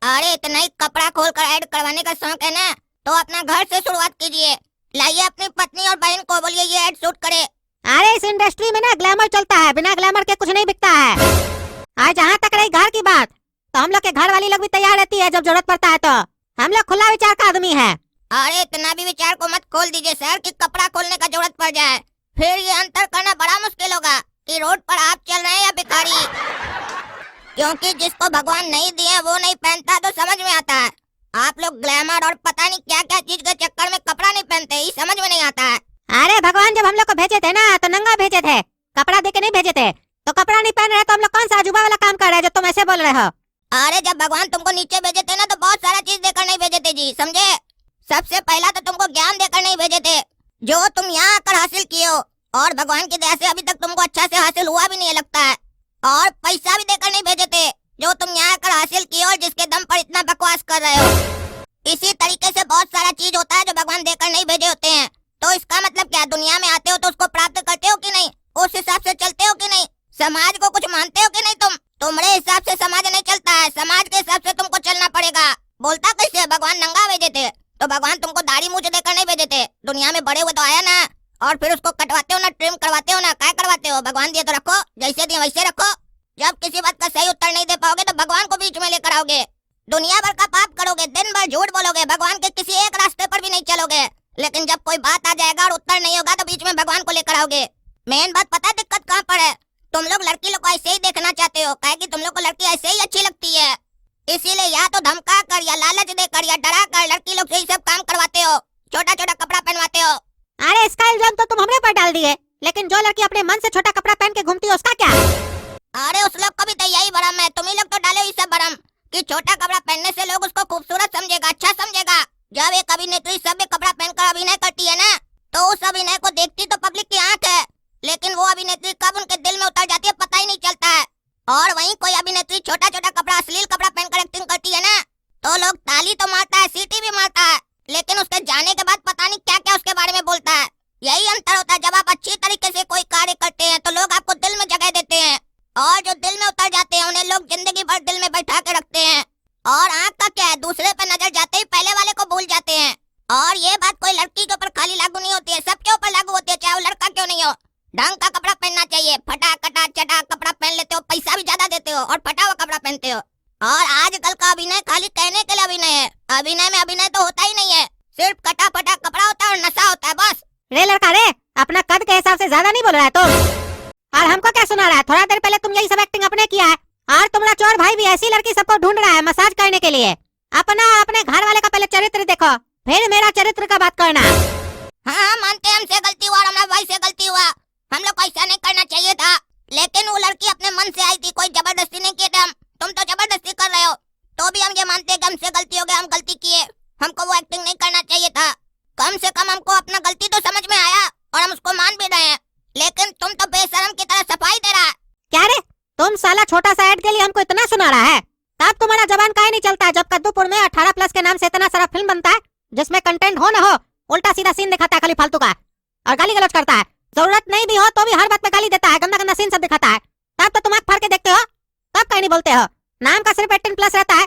अरे इतना ही कपड़ा खोलकर ऐड करवाने का शौक है ना, तो अपना घर से शुरुआत कीजिए, लाइए अपनी पत्नी और बहन को, बोलिए ये ऐड शूट करे। अरे इस इंडस्ट्री में ना ग्लैमर चलता है, बिना ग्लैमर के कुछ नहीं बिकता है। आज जहाँ तक रही घर की बात, तो हम लोग के घर वाली लोग भी तैयार रहती है जब जरूरत पड़ता है, तो हम लोग खुला विचार का आदमी है। अरे इतना भी विचार को मत खोल दीजिए सर कि कपड़ा खोलने का जरूरत पड़ जाए, फिर ये अंतर करना बड़ा मुश्किल होगा कि रोड पर आप चल रहे हैं या भिखारी, क्योंकि जिसको भगवान नहीं दिए वो नहीं पहनता तो समझ में आता है। आप लोग ग्लैमर और पता नहीं क्या क्या चीज के चक्कर में कपड़ा नहीं पहनते, ये समझ में नहीं आता है। अरे भगवान जब हम लोग को भेजे थे ना तो नंगा भेजे थे, कपड़ा दे के नहीं भेजे थे, तो कपड़ा नहीं पहन रहे तो हम लोग कौन सा अजूबा वाला काम कर रहे हैं जो तुम ऐसे बोल रहे हो। अरे जब भगवान तुमको नीचे भेजे थे ना तो बहुत सारा चीज देकर नहीं भेजे थे जी, समझे? सबसे पहला तो तुमको ज्ञान देकर नहीं भेजे थे, जो तुम यहाँ आकर हासिल किए हो, और भगवान की दया से अभी तक तुमको अच्छा से हासिल हुआ भी नहीं लगता है। और पैसा भी देकर नहीं भेजे थे, जो तुम यहाँ आकर हासिल किए और जिसके दम पर इतना बकवास कर रहे हो। इसी तरीके से बहुत सारा चीज होता है जो भगवान देकर नहीं भेजे होते हैं। तो इसका मतलब क्या, दुनिया में आते हो तो उसको प्राप्त करते हो कि नहीं, उस हिसाब से चलते हो कि नहीं, समाज को कुछ मानते हो कि नहीं तुम? तुम्हारे हिसाब से समाज नहीं चलता है, समाज के हिसाब से तुमको चलना पड़ेगा। बोलता कैसे, भगवान नंगा भेजे थे तो भगवान तुमको दाढ़ी मूछ देकर नहीं भेजे थे, दुनिया में बड़े हुए तो आया ना, और फिर उसको कटवाते हो ना, ट्रिम करवाते हो ना, क्या करवाते हो? भगवान दिए तो रखो, जैसे दिए वैसे रखो। जब किसी बात का सही उत्तर नहीं दे पाओगे तो भगवान को बीच में लेकर आओगे, दुनिया भर का पाप करोगे, दिन भर झूठ बोलोगे, भगवान के किसी एक रास्ते पर भी नहीं चलोगे। लेकिन जब कोई बात आ जाएगा और उत्तर नहीं होगा तो बीच में भगवान को लेकर आओगे। मेन बात पता है दिक्कत कहाँ पर है? तुम लोग लड़की लोग को ऐसे ही देखना चाहते हो, कहे कि तुम लोग को लड़की ऐसे ही अच्छी लगती है, इसीलिए या तो धमका कर या लालच देकर या डरा कर लड़की लोग से ही सब काम करवाते हो, छोटा छोटा कपड़ा पहनवाते हो। अरे इसका इल्जाम तो तुम हमने पर डाल दिए, लेकिन जो लड़की अपने मन से छोटा कपड़ा पहन के घूमती है उसका क्या? अरे उस लोग को भी तो यही भरम है, तुम ही लोग तो डाले हो ये सब भरम कि छोटा कपड़ा पहनने से लोग उसको खूबसूरत समझेगा, अच्छा समझेगा। जब एक अभिनेत्री सभ्य कपड़ा पहनकर अभिनय करती है ना, तो उस अभिनय को देखती तो पब्लिक की आंख है, लेकिन वो अभिनेत्री कब उनके दिल में उतर जाती है पता ही नहीं चलता है। और वहीं कोई अभिनेत्री छोटा छोटा कपड़ा अश्लील कपड़ा पहनकर एक्टिंग करती है ना, तो लोग ताली तो मारता है, सीटी भी मारता है, लेकिन उसके जाने के बाद पता नहीं क्या क्या उसके बारे में बोलता है। यही अंतर होता है, जब आप अच्छी तरीके से कोई कार्य करते हैं तो लोग आपको दिल में जगह देते हैं, और जो दिल में उतर जाते हैं उन्हें लोग जिंदगी भर दिल में बैठा के रखते हैं। और आंख का क्या है, दूसरे पर नजर जाते ही पहले वाले को भूल जाते हैं। और ये बात कोई लड़की के ऊपर खाली लागू नहीं होती है, सबके ऊपर लागू होती है, चाहे वो लड़का क्यों नहीं हो। ढंग का कपड़ा पहनना चाहिए, फटा कटा चटा कपड़ा पहन लेते हो, पैसा भी ज्यादा देते हो और फटा हुआ कपड़ा पहनते हो। और आजकल का अभिनय खाली कहने के लिए अभिनय है, अभिनय में अभिनय तो होता ही नहीं है, सिर्फ कटा फटा कपड़ा होता है और नशा होता है बस। रे लड़का रे, अपना कद के हिसाब से ज्यादा नहीं बोल रहा है तुम, और हमको क्या सुना रहा है? थोड़ा देर पहले तुम यही सब एक्टिंग अपने किया है, और तुम्हारा चोर भाई भी ऐसी लड़की सबको ढूंढ रहा है मसाज करने के लिए। अपने घर वाले का पहले चरित्र देखो, फिर मेरा चरित्र का बात करना। हाँ मानते हैं हमसे गलती हुआ और हमारे भाई से गलती हुआ, हम लोग को ऐसा नहीं करना चाहिए था, लेकिन वो लड़की अपने मन से आई थी, कोई जबरदस्ती नहीं किए थे हम। तुम तो जबरदस्ती कर रहे हो, तो गलती किए, हमको वो एक्टिंग नहीं करना चाहिए था। कम से कम हमको अपना गलती तो समझ में आया और हम उसको मान भी रहे हैं, लेकिन तुम तो बेशरम की तरह सफाई दे रहा है। क्या रे, तुम साला छोटा सा ऐड के लिए हमको इतना सुना रहा है? तब तुम्हारा जबान काहे नहीं चलता जब कद्दूपुर में 18+ के नाम से इतना सारा फिल्म बनता है जिसमें कंटेंट हो न हो, उल्टा सीधा सीन दिखाता है खाली फालतू का, और गाली गलौज करता है। जरूरत नहीं भी हो तो भी हर बात में गाली देता है, गंदा गंदा सीन सब दिखाता है। तब तो तुम आंख फाड़ के देखते हो, तब कहीं नहीं बोलते हो। नाम का सिर्फ 18+ रहता है,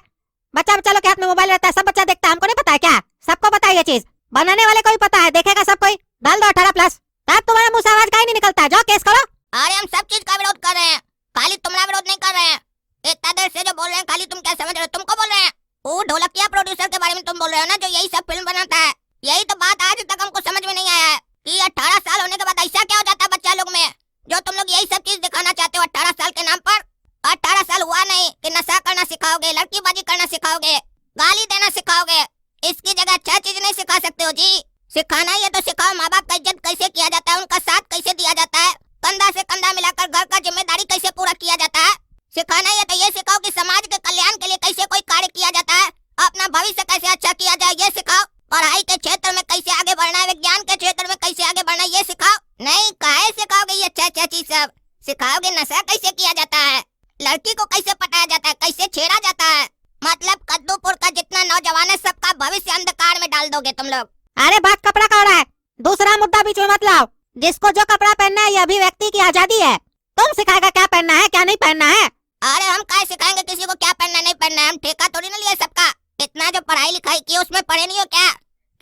बच्चा लोग के हाथ में मोबाइल रहता है, सब बच्चा देखता है। हमको नहीं पता है क्या? सबको पता है ये चीज, बनाने वाले को भी पता है, देखेगा सब कोई। डाल दो 18+, तब तुम्हारा मुंह से आवाज काहे नहीं निकलता है? जाओ केस करो। अरे हम सब चीज का विरोध कर रहे हैं, खाली तुम्हारा विरोध नहीं कर रहे हैं। इतना देर से जो बोल रहे हैं खाली तुम क्या समझ रहे हो? तुमको बोल रहे हैं वो ढोलकिया प्रोड्यूसर के बारे में तुम बोल रहे हो ना, जो यही सब फिल्म बनाता है। यही तो बात आज तक हमको समझ में नहीं आया है कि 18 साल होने के बाद ऐसा क्या हो जाता है बच्चा लोग में, जो तुम लोग यही सब चीज दिखाना चाहते हो 18 साल के नाम पर। 18 साल हुआ नहीं कि नशा करना सिखाओगे, लड़कीबाजी करना सिखाओगे, गाली देना सिखाओगे। इसकी जगह अच्छा चीज नहीं सिखा सकते हो जी? सिखाना ही है तो सिखाओ, माँ बाप का इज्जत कैसे किया जाता है, उनका साथ कैसे दिया जाता है, कंधा से कंधा मिलाकर घर का जिम्मेदारी कैसे पूरा किया जाता है। सिखाना ही है तो ये सिखाओ कि समाज के कल्याण के लिए कैसे कोई कार्य किया जाता है, अपना भविष्य कैसे अच्छा किया जाए ये सिखाओ। पढ़ाई के क्षेत्र में कैसे आगे बढ़ना है, विज्ञान के क्षेत्र में कैसे आगे बढ़ना है ये सिखाओ। नहीं काहे सिखाओगे ये अच्छा चीज सब? सिखाओगे नशा कैसे किया जाता है, लड़की को कैसे पटाया जाता है, कैसे छेड़ा जाता है। मतलब कद्दूपुर का जितना नौजवान है सबका भविष्य अंधकार में डाल दोगे तुम लोग। अरे बात कपड़ा का हो रहा है, दूसरा मुद्दा बीच में मत लाओ। जिसको जो कपड़ा पहनना है ये अभिव्यक्ति की आजादी है, तुम सिखाएगा क्या पहनना है क्या नहीं पहनना है। अरे हम काय सिखाएंगे किसी को क्या पहनना नहीं पहनना है? हम ठेका थोड़ी ना लिए सबका। इतना जो पढ़ाई लिखाई की उसमें पढ़े नहीं हो क्या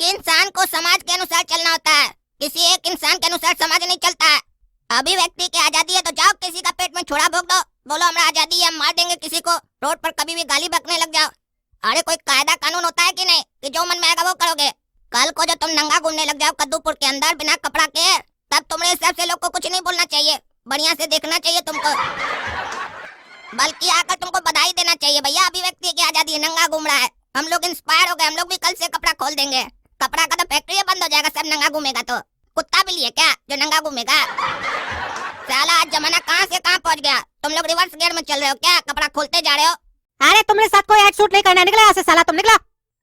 कि इंसान को समाज के अनुसार चलना होता है, किसी एक इंसान के अनुसार समाज नहीं चलता है। अभिव्यक्ति की आजादी है तो जाओ किसी का पेट में छोड़ा भोग दो, बोलो हमारा आजादी है, हम मार देंगे किसी को, रोड पर कभी भी गाली बकने लग जाओ। अरे कोई कायदा कानून होता है कि नहीं कि जो मन में आएगा वो करोगे? कल को जो तुम नंगा घूमने लग जाओ कद्दूपुर के अंदर बिना कपड़ा के, तब तुम्हारे हिसाब से लोग को कुछ नहीं बोलना चाहिए, बढ़िया से देखना चाहिए तुमको, बल्कि आकर तुमको बधाई देना चाहिए। भैया अभिव्यक्ति की आजादी है, नंगा घूम रहा है, हम लोग इंस्पायर हो गए, हम लोग भी कल से कपड़ा खोल देंगे। कपड़ा का तो फैक्ट्री बंद हो जाएगा, सब नंगा घूमेगा। तो कुत्ता भी लिए क्या जो नंगा घूमेगा? साला आज जमाना कहाँ से कहाँ पहुँच गया, तुम लोग रिवर्स गियर में चल रहे हो क्या? कपड़ा खोलते जा रहे हो। अरे तुमने साथ कोई एक्ट शूट नहीं करना, निकलो यहाँ से साला, तुम निकलो।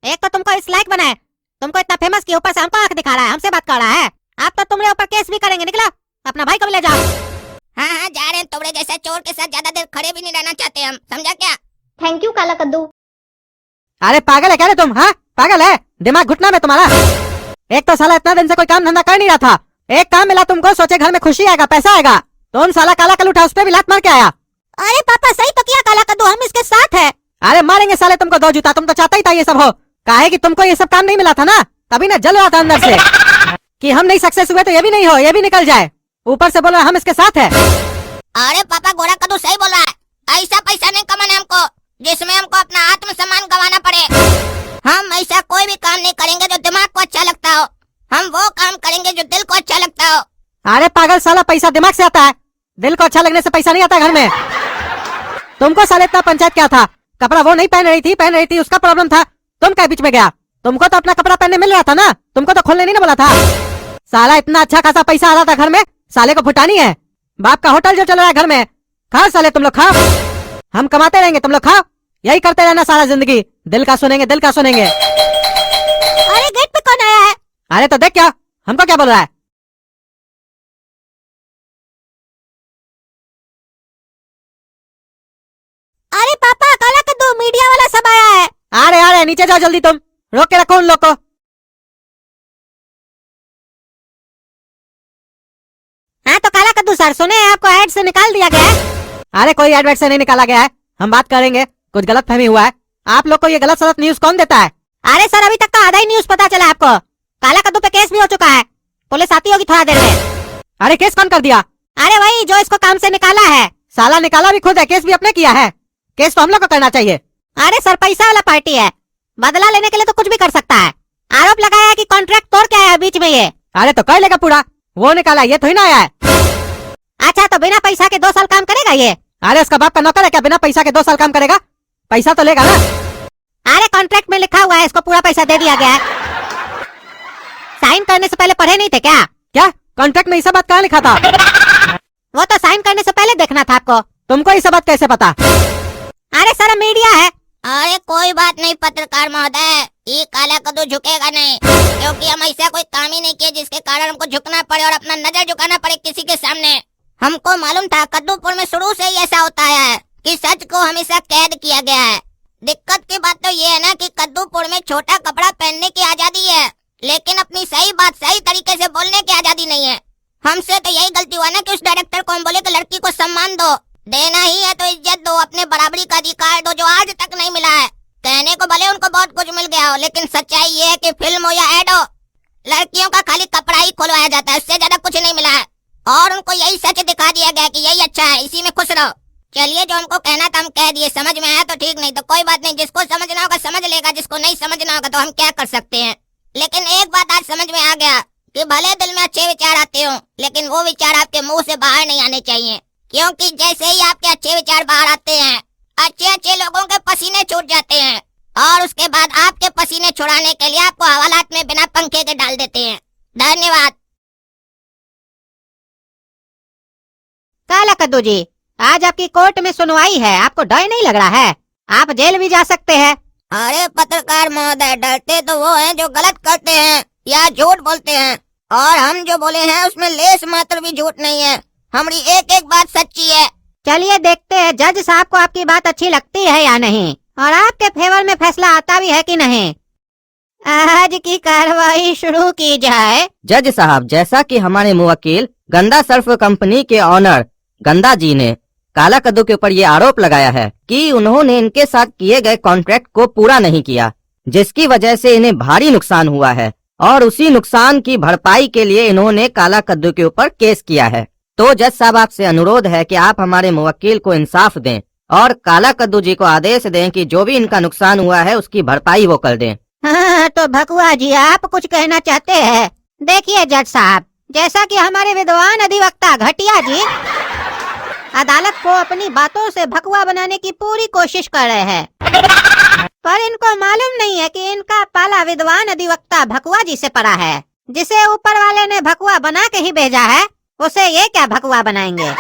एक तो तुमको इस लायक बनाए, तुमको इतना फेमस किया, ऊपर से हमको आंख दिखा रहा है, हमसे बात कर रहा है। आप तो तुम्हारे ऊपर केस भी करेंगे, निकलो। अपना भाई को भी ले जाओ। हाँ हाँ जा रहे हैं, तुम्हारे जैसे चोर के साथ ज्यादा देर खड़े भी नहीं रहना चाहते हम, समझा क्या? थैंक यू काला कद्दू। अरे पागल है क्या रे तुम? हाँ पागल है, दिमाग घुटना में तुम्हारा। एक तो साला इतना दिन से कोई काम धंधा कर नहीं रहा था, एक काम मिला तुमको, सोचे घर में खुशी आएगा, पैसा आएगा, तुम साला काला कल उठा उस पे भी लात मार के आया। अरे पापा सही तो किया काला कद्दू, हम इसके साथ है। अरे मारेंगे साले तुमको दो जूता, तुम तो चाहता ही था ये सब हो। काहे कि तुमको ये सब काम नहीं मिला था ना, तभी ना जल रहा था अंदर से कि हम नहीं सक्सेस हुए तो ये भी नहीं हो, ये भी निकल जाए। ऊपर से बोलो हम इसके साथ है। अरे पापा गोरा कद्दू सही बोल रहा है, ऐसा पैसा नहीं कमाना हमको जिसमें हमको अपना आत्मसम्मान गंवाना पड़े। हम ऐसा कोई भी काम नहीं करेंगे जो दिमाग को अच्छा लगता हो, हम वो काम करेंगे जो दिल को अच्छा लगता हो। अरे पागल साला, पैसा दिमाग से आता है, दिल को अच्छा लगने से पैसा नहीं आता घर में। तुमको साले इतना पंचायत क्या था, कपड़ा वो नहीं पहन रही थी उसका प्रॉब्लम था, तुम क्या बीच में गया? तुमको तो अपना कपड़ा पहनने मिल रहा था ना, तुमको तो खोलने नहीं ना बोला था। साला इतना अच्छा खासा पैसा आ रहा था घर में, साले को फुटानी है। बाप का होटल जो चल रहा है घर में, खाओ साले तुम लोग खाओ, हम कमाते रहेंगे तुम लोग खाओ, यही करते रहना सारा जिंदगी। दिल का सुनेंगे, दिल का सुनेंगे। अरे गेट पे कौन आया है? अरे तो देख क्या हमको क्या बोल रहा है। अरे पापा काला कद्दू मीडिया वाला सब आया है। अरे अरे नीचे जाओ जल्दी, तुम रोक के रखो उन लोग को। हाँ तो काला कद्दू सर सुने आपको ऐड से निकाल दिया गया है। अरे कोई एडवर्ट से नहीं निकाला गया है, हम बात करेंगे, कुछ गलत फहमी हुआ है। आप लोग को ये गलत सलत न्यूज कौन देता है? अरे सर अभी तक तो आधा ही न्यूज पता चला आपको, काला कद्दू पे केस भी हो चुका है, पुलिस आती होगी थोड़ा देर में। अरे केस कौन कर दिया? अरे वही जो इसको काम से निकाला है। साला निकाला भी खुद है, केस भी अपने किया है, केस तो हम लोग को करना चाहिए। अरे सर पैसा वाला पार्टी है, बदला लेने के लिए तो कुछ भी कर सकता है। आरोप लगाया है कि कॉन्ट्रैक्ट तोड़ के आया है बीच में ये। अरे तो कर लेगा पूरा, वो निकाला, ये थोड़ी ना आया है। अच्छा तो बिना पैसा के 2 साल काम करेगा ये? अरे उसका बाप का नौकर है क्या, बिना पैसा के 2 साल काम करेगा? पैसा तो लेगा ना। अरे कॉन्ट्रैक्ट में लिखा हुआ है इसको पूरा पैसा दे दिया गया है। साइन करने से पहले पढ़े नहीं थे क्या? क्या कॉन्ट्रैक्ट में ये सब बात कहाँ लिखा था? वो तो साइन करने से पहले देखना था आपको। तुमको ये सब बात कैसे पता? अरे सर मीडिया है। अरे कोई बात नहीं पत्रकार महोदय, ये काला कद्दू झुकेगा नहीं, क्योंकि हम ऐसा कोई काम ही नहीं किया जिसके कारण हमको झुकना पड़े और अपना नजर झुकाना पड़े किसी के सामने। हमको मालूम था कद्दूपुर में शुरू से ही ऐसा होता है कि सच को हमेशा कैद किया गया है। दिक्कत की बात तो ये है ना कि कद्दूपुर में छोटा कपड़ा पहनने की आजादी है, लेकिन अपनी सही बात सही तरीके से बोलने की आजादी नहीं है। हमसे तो यही गलती हुआ ना कि उस डायरेक्टर को हम बोले कि लड़की को सम्मान दो, देना ही है तो इज्जत दो, अपने बराबरी का अधिकार दो जो आज तक नहीं मिला है। कहने को भले उनको बहुत कुछ मिल गया हो, लेकिन सच्चाई ये है कि फिल्म हो या एड हो, लड़कियों का खाली कपड़ा ही खुलवाया जाता है, उससे ज्यादा कुछ नहीं मिला है। और उनको यही सच दिखा दिया गया कि यही अच्छा है, इसी में खुश रहो। चलिए, जो हमको कहना था हम कह दिए, समझ में आया तो ठीक, नहीं तो कोई बात नहीं। जिसको समझना होगा समझ लेगा, जिसको नहीं समझना होगा तो हम क्या कर सकते हैं। लेकिन एक बात आज समझ में आ गया कि भले दिल में अच्छे विचार आते हो, लेकिन वो विचार आपके मुंह से बाहर नहीं आने चाहिए, क्योंकि जैसे ही आपके अच्छे विचार बाहर आते हैं, अच्छे अच्छे लोगों के पसीने छूट जाते हैं, और उसके बाद आपके पसीने छुड़ाने के लिए आपको हवालात में बिना पंखे के डाल देते हैं। धन्यवाद। काला कद्दू जी, आज आपकी कोर्ट में सुनवाई है, आपको डर नहीं लग रहा है? आप जेल भी जा सकते हैं। अरे पत्रकार महोदय, डरते तो वो हैं जो गलत करते हैं या झूठ बोलते हैं, और हम जो बोले हैं उसमें लेस मात्र भी झूठ नहीं है। हमारी एक एक बात सच्ची है। चलिए देखते हैं जज साहब को आपकी बात अच्छी लगती है या नहीं, और आपके फेवर में फैसला आता भी है कि नहीं। आज की कार्रवाई शुरू की जाए। जज साहब, जैसा कि हमारे मुवक्किल गंदा सर्फ कंपनी के ऑनर गंदा जी ने काला कद्दू के ऊपर ये आरोप लगाया है कि उन्होंने इनके साथ किए गए कॉन्ट्रैक्ट को पूरा नहीं किया, जिसकी वजह से इन्हें भारी नुकसान हुआ है, और उसी नुकसान की भरपाई के लिए इन्होंने काला कद्दू के ऊपर केस किया है। तो जज साहब, आपसे अनुरोध है कि आप हमारे मुवक्किल को इंसाफ दें और काला कद्दू जी को आदेश दें कि जो भी इनका नुकसान हुआ है उसकी भरपाई वो कर दें। हाँ, तो भकुआ जी आप कुछ कहना चाहते हैं? देखिए जज साहब, जैसा कि हमारे विद्वान अधिवक्ता घटिया जी अदालत को अपनी बातों से भकुआ बनाने की पूरी कोशिश कर रहे हैं, पर इनको मालूम नहीं है कि इनका पाला विद्वान अधिवक्ता भकुआ जी से पड़ा है, जिसे ऊपर वाले ने भकुआ बना के ही भेजा है, उसे ये क्या भकुआ बनाएंगे।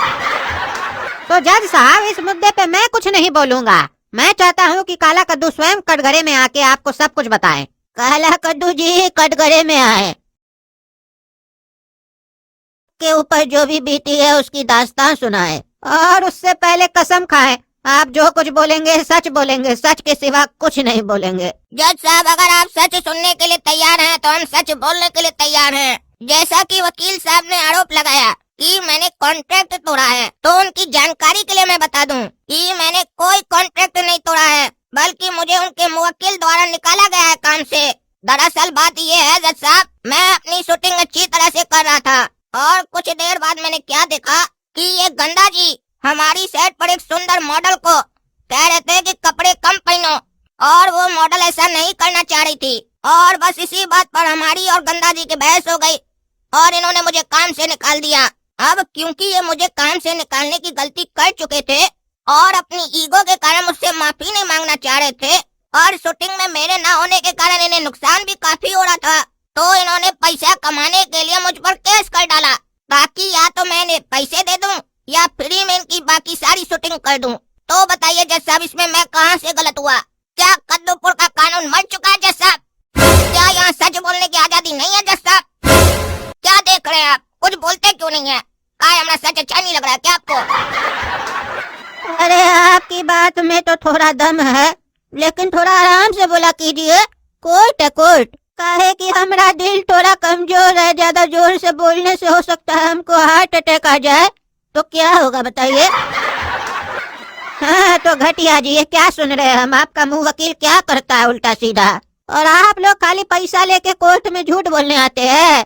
तो जज साहब, इस मुद्दे पे मैं कुछ नहीं बोलूंगा। मैं चाहता हूँ कि काला कद्दू स्वयं कटघरे में आके आपको सब कुछ बताए। काला कद्दू जी कटघरे में आए, के ऊपर जो भी बीती है उसकी दास्तान सुनाए, और उससे पहले कसम खाएं आप जो कुछ बोलेंगे सच बोलेंगे, सच के सिवा कुछ नहीं बोलेंगे। जज साहब, अगर आप सच सुनने के लिए तैयार हैं तो हम सच बोलने के लिए तैयार हैं। जैसा कि वकील साहब ने आरोप लगाया कि मैंने कॉन्ट्रैक्ट तोड़ा है, तो उनकी जानकारी के लिए मैं बता दूं कि मैंने कोई कॉन्ट्रैक्ट नहीं तोड़ा है, बल्कि मुझे उनके मुवक्किल द्वारा निकाला गया है काम से। दरअसल बात ये है जज साहब, मैं अपनी शूटिंग अच्छी तरह से कर रहा था, और कुछ देर बाद मैंने क्या देखा कि ये गंदा जी हमारी सेट पर एक सुंदर मॉडल को कह रहे थे कि कपड़े कम पहनो, और वो मॉडल ऐसा नहीं करना चाह रही थी, और बस इसी बात पर हमारी और गंदा जी की बहस हो गई, और इन्होंने मुझे काम से निकाल दिया। अब क्योंकि ये मुझे काम से निकालने की गलती कर चुके थे और अपनी ईगो के कारण मुझसे माफी नहीं मांगना चाह रहे थे, और शूटिंग में मेरे ना होने के कारण इन्हें नुकसान भी काफी हो रहा था, तो इन्होंने पैसा कमाने के लिए मुझ पर केस कर डाला, ताकि या तो मैं इन्हें पैसे दे दूं या फ्री में इनकी बाकी सारी शूटिंग कर दूं। तो बताइए जज साहब, इसमें मैं कहां से गलत हुआ? क्या कद्दूपुर का कानून मर चुका है जज साहब? क्या यहाँ सच बोलने की आजादी नहीं है जज साहब? क्या देख रहे हैं आप? कुछ बोलते क्यों नहीं है? क्या हमारा सच अच्छा नहीं लग रहा है क्या आपको? अरे आपकी बात में तो थोड़ा दम है, लेकिन थोड़ा आराम से बोला कीजिए। कोर्ट है कोर्ट, काहे कि हमारा दिल थोड़ा कमजोर है, ज्यादा जोर से बोलने से हो सकता है हमको हार्ट अटैक आ जाए, तो क्या होगा बताइए। हाँ, तो घटिया जी ये क्या सुन रहे हैं हम? आपका मुंह वकील क्या करता है उल्टा सीधा, और आप लोग खाली पैसा लेके कोर्ट में झूठ बोलने आते हैं।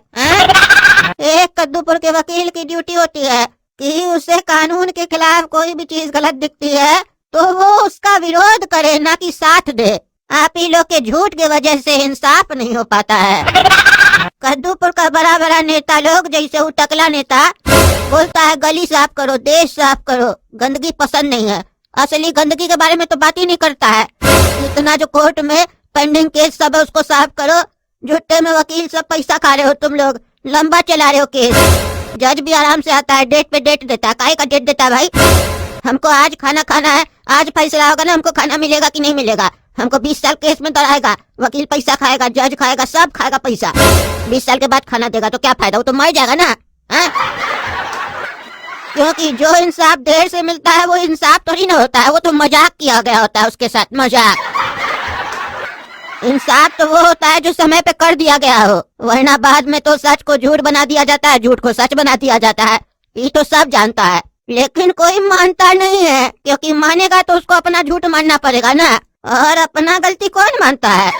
एक कद्दूपुर के वकील की ड्यूटी होती है कि उसे कानून के खिलाफ कोई भी चीज गलत दिखती है तो वो उसका विरोध करे, ना कि साथ दे। आप ही लोग के झूठ की वजह से इंसाफ नहीं हो पाता है। कद्दूपुर का बड़ा बड़ा नेता लोग, जैसे वो टकला नेता बोलता है गली साफ करो, देश साफ करो, गंदगी पसंद नहीं है, असली गंदगी के बारे में तो बात ही नहीं करता है। इतना जो कोर्ट में पेंडिंग केस सब है उसको साफ करो, झूठे में वकील सब पैसा खा रहे हो, तुम लोग लंबा चला रहे हो केस। जज भी आराम से आता है, डेट पे डेट देता है। काहे का डेट देता है भाई? हमको आज खाना खाना है, आज फैसला होगा ना हमको खाना मिलेगा कि नहीं मिलेगा। हमको 20 साल केस में डराएगा, वकील पैसा खाएगा, जज खाएगा, सब खाएगा पैसा। 20 साल के बाद खाना देगा तो क्या फायदा, वो तो मर जाएगा ना। हाँ? क्योंकि जो इंसाफ देर से मिलता है वो इंसाफ थोड़ी ना होता है, वो तो मजाक किया गया होता है उसके साथ, मजाक। इंसाफ तो वो होता है जो समय पे कर दिया गया हो, वरना बाद में तो सच को झूठ बना दिया जाता है, झूठ को सच बना दिया जाता है। ये तो सब जानता है, लेकिन कोई मानता नहीं है, क्योंकि मानेगा तो उसको अपना झूठ मानना पड़ेगा ना, और अपना गलती कौन मानता है।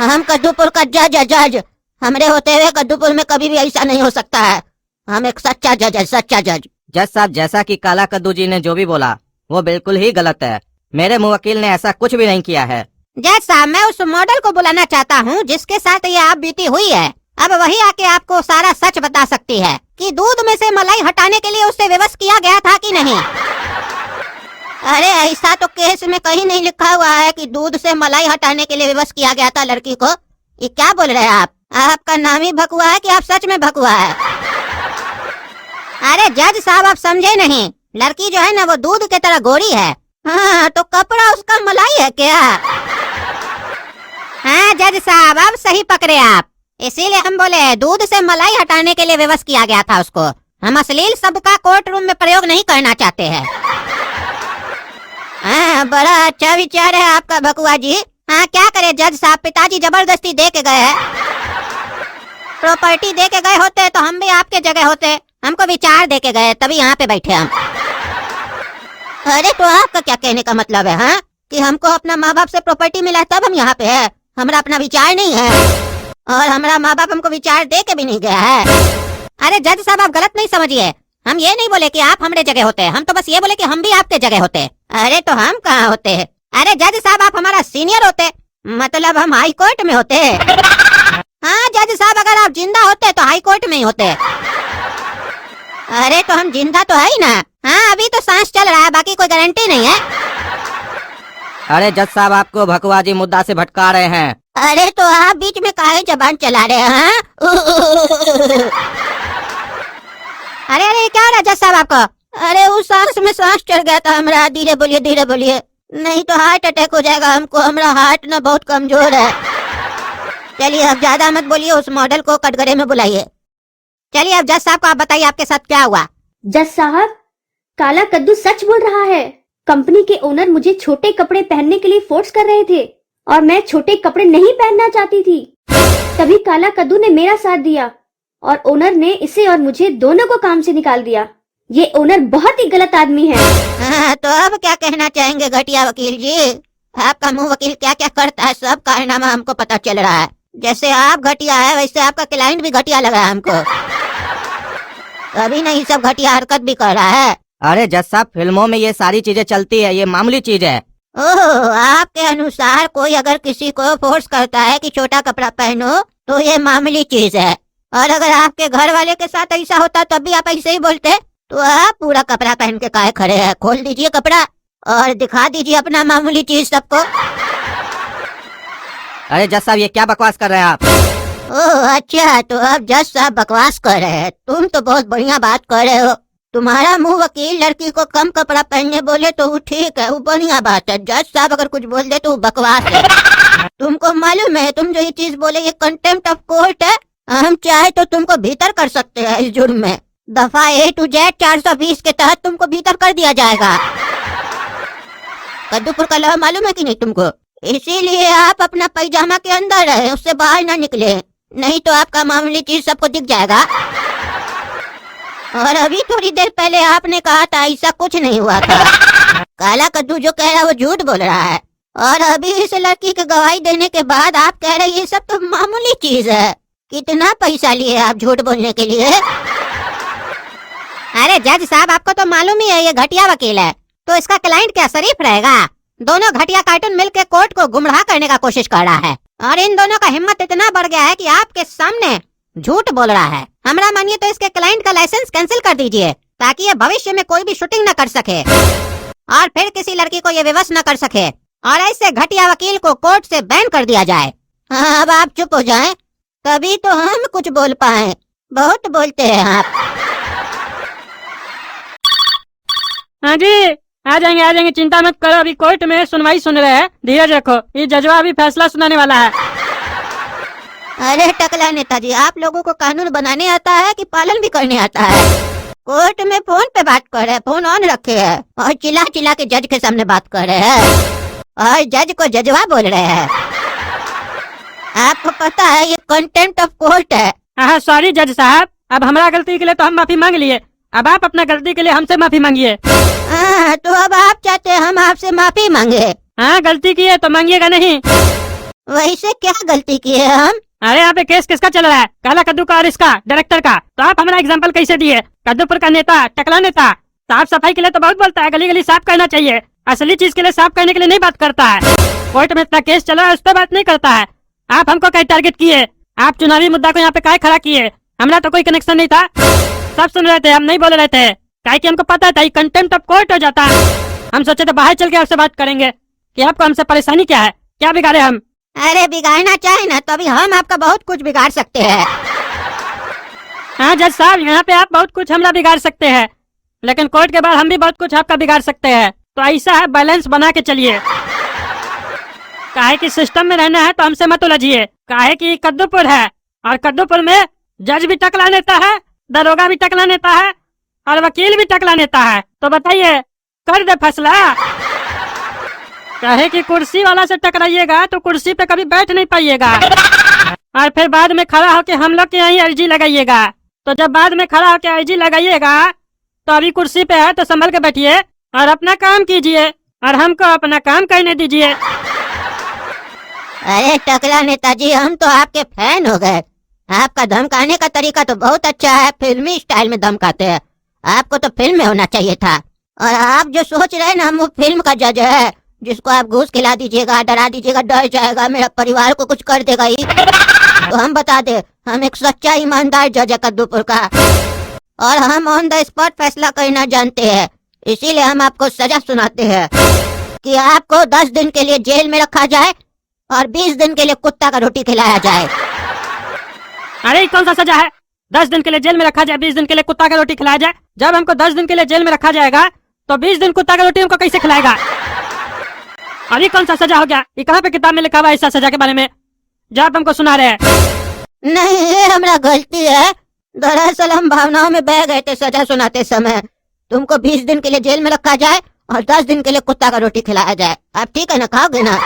हम कद्दूपुर का जज है, जज। हमरे होते हुए कद्दूपुर में कभी भी ऐसा नहीं हो सकता है। हम एक सच्चा जज है, सच्चा जज। जज साहब, जैसा कि काला कद्दू जी ने जो भी बोला वो बिल्कुल ही गलत है। मेरे मुवक्किल ने ऐसा कुछ भी नहीं किया है। जज साहब, मैं उस मॉडल को बुलाना चाहता हूँ जिसके साथ ये आप बीती हुई है। अब वही आके आपको सारा सच बता सकती है कि दूध में से मलाई हटाने के लिए उससे विवश किया गया था कि नहीं। अरे ऐसा तो केस में कहीं नहीं लिखा हुआ है कि दूध से मलाई हटाने के लिए विवश किया गया था लड़की को। ये क्या बोल रहे हैं आप? आपका नाम ही भकुआ है कि आप सच में भकुआ है? अरे जज साहब, आप समझे नहीं, लड़की जो है ना वो दूध की तरह गोरी है। हाँ, तो कपड़ा उसका मलाई है क्या? हाँ जज साहब, अब सही पकड़े आप। इसीलिए हम बोले दूध से मलाई हटाने के लिए विवश किया गया था उसको। हम अश्लील शब्द का कोर्ट रूम में प्रयोग नहीं करना चाहते हैं। हाँ, बड़ा अच्छा विचार है आपका भकुआ जी। हाँ, क्या करे जज साहब, पिताजी जबरदस्ती दे के गए हैं। प्रॉपर्टी दे के गए होते तो हम भी आपके जगह होते। हमको विचार दे के गए, तभी यहाँ पे बैठे हम। अरे तो आपका क्या कहने का मतलब है? हाँ, कि हमको अपना माँ बाप से प्रॉपर्टी मिला है तब हम यहाँ पे है, हमारा अपना विचार नहीं है, और हमारा माँ बाप हमको विचार दे के भी नहीं गया है। अरे जज साहब, आप गलत नहीं समझिए, हम ये नहीं बोले कि आप हमारे जगह होते, हम तो बस ये बोले कि हम भी आपके जगह होते। अरे तो हम कहाँ होते हैं? अरे जज साहब, आप हमारा सीनियर होते, मतलब हम हाई कोर्ट में होते। हाँ जज साहब, अगर आप जिंदा होते तो हाई कोर्ट में ही होते। अरे तो हम जिंदा तो है ही ना। हाँ, अभी तो सांस चल रहा है, बाकी कोई गारंटी नहीं है। अरे जज साहब, आपको भकुआ जी मुद्दा से भटका रहे हैं। अरे तो आप बीच में काहे जबान चला रहे हैं? हाँ? अरे अरे क्या हो रहा है जज साहब आपको? अरे उस सांस में सांस चढ़ गया था हमारा। धीरे बोलिए, धीरे बोलिए, नहीं तो हार्ट अटैक हो जाएगा हमको। हमारा हार्ट ना बहुत कमजोर है। चलिए अब ज्यादा मत बोलिए, उस मॉडल को कटघरे में बुलाइए। चलिए अब जज साहब को आप बताइए आपके साथ क्या हुआ। जज साहब, काला कद्दू सच बोल रहा है। कंपनी के ओनर मुझे छोटे कपड़े पहनने के लिए फोर्स कर रहे थे और मैं छोटे कपड़े नहीं पहनना चाहती थी। तभी काला कद्दू ने मेरा साथ दिया और ओनर ने इसे और मुझे दोनों को काम से निकाल दिया। ये ओनर बहुत ही गलत आदमी है। हाँ, तो अब क्या कहना चाहेंगे घटिया वकील जी? आपका मुंह वकील क्या क्या करता है सब कारनामा हमको पता चल रहा है। जैसे आप घटिया है वैसे आपका क्लाइंट भी घटिया लग रहा है हमको। अभी नहीं, सब घटिया हरकत भी कर रहा है। अरे जज साहब, फिल्मों में ये सारी चीजें चलती है, ये मामूली चीज है। ओह, आपके अनुसार कोई अगर किसी को फोर्स करता है कि छोटा कपड़ा पहनो तो ये मामूली चीज है, और अगर आपके घर वाले के साथ ऐसा होता तब भी आप ऐसे ही बोलते? तो आप पूरा कपड़ा पहन के काहे खड़े हैं? खोल दीजिए कपड़ा और दिखा दीजिए अपना मामूली चीज सबको। अरे जज साहब, ये क्या बकवास कर रहे हैं आप? ओह अच्छा, तो अब जज साहब बकवास कर रहे हैं। तुम तो बहुत बढ़िया बात कर रहे हो। तुम्हारा मुंह वकील लड़की को कम कपड़ा पहनने बोले तो वो ठीक है, वो बढ़िया बात है। जज साहब अगर कुछ बोल दे तो वो बकवास है। तुमको मालूम है, तुम जो ये चीज बोले ये कंटेम्प्ट ऑफ कोर्ट है। हम चाहे तो तुमको भीतर कर सकते हैं इस जुर्म में। दफा A to Z 420 के तहत तुमको भीतर कर दिया जाएगा। कद्दूपुर का लॉ मालूम है कि नहीं तुमको? इसीलिए आप अपना पैजामा के अंदर रहे, उससे बाहर ना निकले, नहीं तो आपका मामूली चीज सबको दिख जाएगा। और अभी थोड़ी देर पहले आपने कहा था ऐसा कुछ नहीं हुआ था। काला कद्दू जो कह रहा है वो झूठ बोल रहा है, और अभी इस लड़की की गवाही देने के बाद आप कह रहे ये सब तो मामूली चीज है। कितना पैसा लिए आप झूठ बोलने के लिए? अरे जज साहब, आपको तो मालूम ही है ये घटिया वकील है, तो इसका क्लाइंट क्या शरीफ रहेगा? दोनों घटिया कार्टून मिलकर कोर्ट को गुमराह करने का कोशिश कर रहा है, और इन दोनों का हिम्मत इतना बढ़ गया है कि आपके सामने झूठ बोल रहा है। हमरा मानिए तो इसके क्लाइंट का लाइसेंस कैंसिल कर दीजिए, ताकि ये भविष्य में कोई भी शूटिंग न कर सके और फिर किसी लड़की को ये विवश न कर सके, और ऐसे घटिया वकील को कोर्ट से बैन कर दिया जाए। हाँ, अब आप चुप हो जाएं, तभी तो हम कुछ बोल पाए। बहुत बोलते हैं आप। हाँ जी, आ जाएंगे, चिंता मत करो। अभी कोर्ट में सुनवाई सुन रहे हैं, धीरज रखो। ये जजवा अभी फैसला सुनाने वाला है। अरे टकला नेताजी, आप लोगों को कानून बनाने आता है कि पालन भी करने आता है? कोर्ट में फोन पे बात कर रहे हैं, फोन ऑन रखे हैं और चिल्ला चिल्ला के जज के सामने बात कर रहे हैं और जज को जजवा बोल रहे हैं। आपको पता है ये कंटेम्प्ट ऑफ कोर्ट है। हाँ सॉरी जज साहब, अब हमारा गलती के लिए तो हम माफी मांग लिए, अब आप अपना गलती के लिए हमसे माफी मांगिए। तो अब आप चाहते हैं हम आपसे माफी मांगे? हाँ गलती की है तो मांगिएगा नहीं। वैसे क्या गलती की है हम? अरे यहाँ पे केस किसका चल रहा है? काला कद्दू का और इसका डायरेक्टर का। तो आप हमारा एग्जाम्पल कैसे दिए? कद्दूपुर का नेता, टकला नेता, साफ सफाई के लिए तो बहुत बोलता है, गली गली साफ करना चाहिए, असली चीज के लिए साफ करने के लिए नहीं बात करता है। कोर्ट में इतना केस चल रहा है उस पर बात नहीं करता है। आप हमको कहीं टारगेट किए, आप चुनावी मुद्दा को यहाँ पे काय खड़ा किए? हमारा तो कोई कनेक्शन नहीं था, सब सुन रहे थे, हम नहीं बोल रहे थे, काहे कि हमको पता था कंटेम्प्ट ऑफ कोर्ट हो जाता। हम सोचे थे बाहर चल के आपसे बात करेंगे कि आपको हमसे परेशानी क्या है, क्या बिगाड़े हम। अरे बिगाड़ना चाहे ना तो अभी हम आपका बहुत कुछ बिगाड़ सकते हैं। हाँ जज साहब, यहाँ पे आप बहुत कुछ हमरा बिगाड़ सकते हैं, लेकिन कोर्ट के बाद हम भी बहुत कुछ आपका बिगाड़ सकते हैं। तो ऐसा है, बैलेंस बना के चलिए। काहे कि सिस्टम में रहना है तो हमसे मत उलझिए। काहे कि कद्दूपुर है और कद्दूपुर में जज भी टकला नेता है, दरोगा भी टकला नेता है और वकील भी टकला नेता है। तो बताइए, कर दे फैसला। काहे कि कुर्सी वाला से टकराइएगा तो कुर्सी पे कभी बैठ नहीं पाइएगा और फिर बाद में खड़ा होके हम लोग के यहीं अर्जी लगाइएगा। तो जब बाद में खड़ा होके अर्जी लगाइएगा तो अभी कुर्सी पे है तो संभल के बैठिए और अपना काम कीजिए और हमको अपना काम करने दीजिए। अरे टकला नेताजी, हम तो आपके फैन हो गए। आपका धमकाने का तरीका तो बहुत अच्छा है, फिल्मी स्टाइल में धमकाते हैं। आपको तो फिल्म में होना चाहिए था। और आप जो सोच रहे हैं ना, हम वो फिल्म का जज है जिसको आप घूस खिला दीजिएगा, डरा दीजिएगा, डर जाएगा, मेरा परिवार को कुछ कर देगा ही। तो हम बता दे, हम एक सच्चा ईमानदार जज है कद्दूपुर का और हम ऑन द स्पॉट फैसला करना जानते हैं। इसीलिए हम आपको सजा सुनाते हैं कि आपको 10 दिन के लिए जेल में रखा जाए और 20 दिन के लिए कुत्ता का रोटी खिलाया जाए। अरे ये कौन सा सजा है? 10 दिन के लिए जेल में रखा जाए, 20 दिन के लिए कुत्ता का रोटी खिलाया जाए। जब हमको 10 दिन के लिए जेल में रखा जाएगा तो 20 दिन कुत्ता का रोटी हमको कैसे खिलाएगा? और ये कौन सा सजा हो गया? ये कहाँ पे किताब में लिखा हुआ है ऐसा सजा के बारे में जो आप हमको सुना रहे हैं? नहीं, ये हमारा गलती है। दरअसल हम भावनाओं में बह गए थे सजा सुनाते समय। तुमको 20 दिन के लिए जेल में रखा जाए और 10 दिन के लिए कुत्ता का रोटी खिलाया जाए। आप ठीक है ना, खाओगे ना?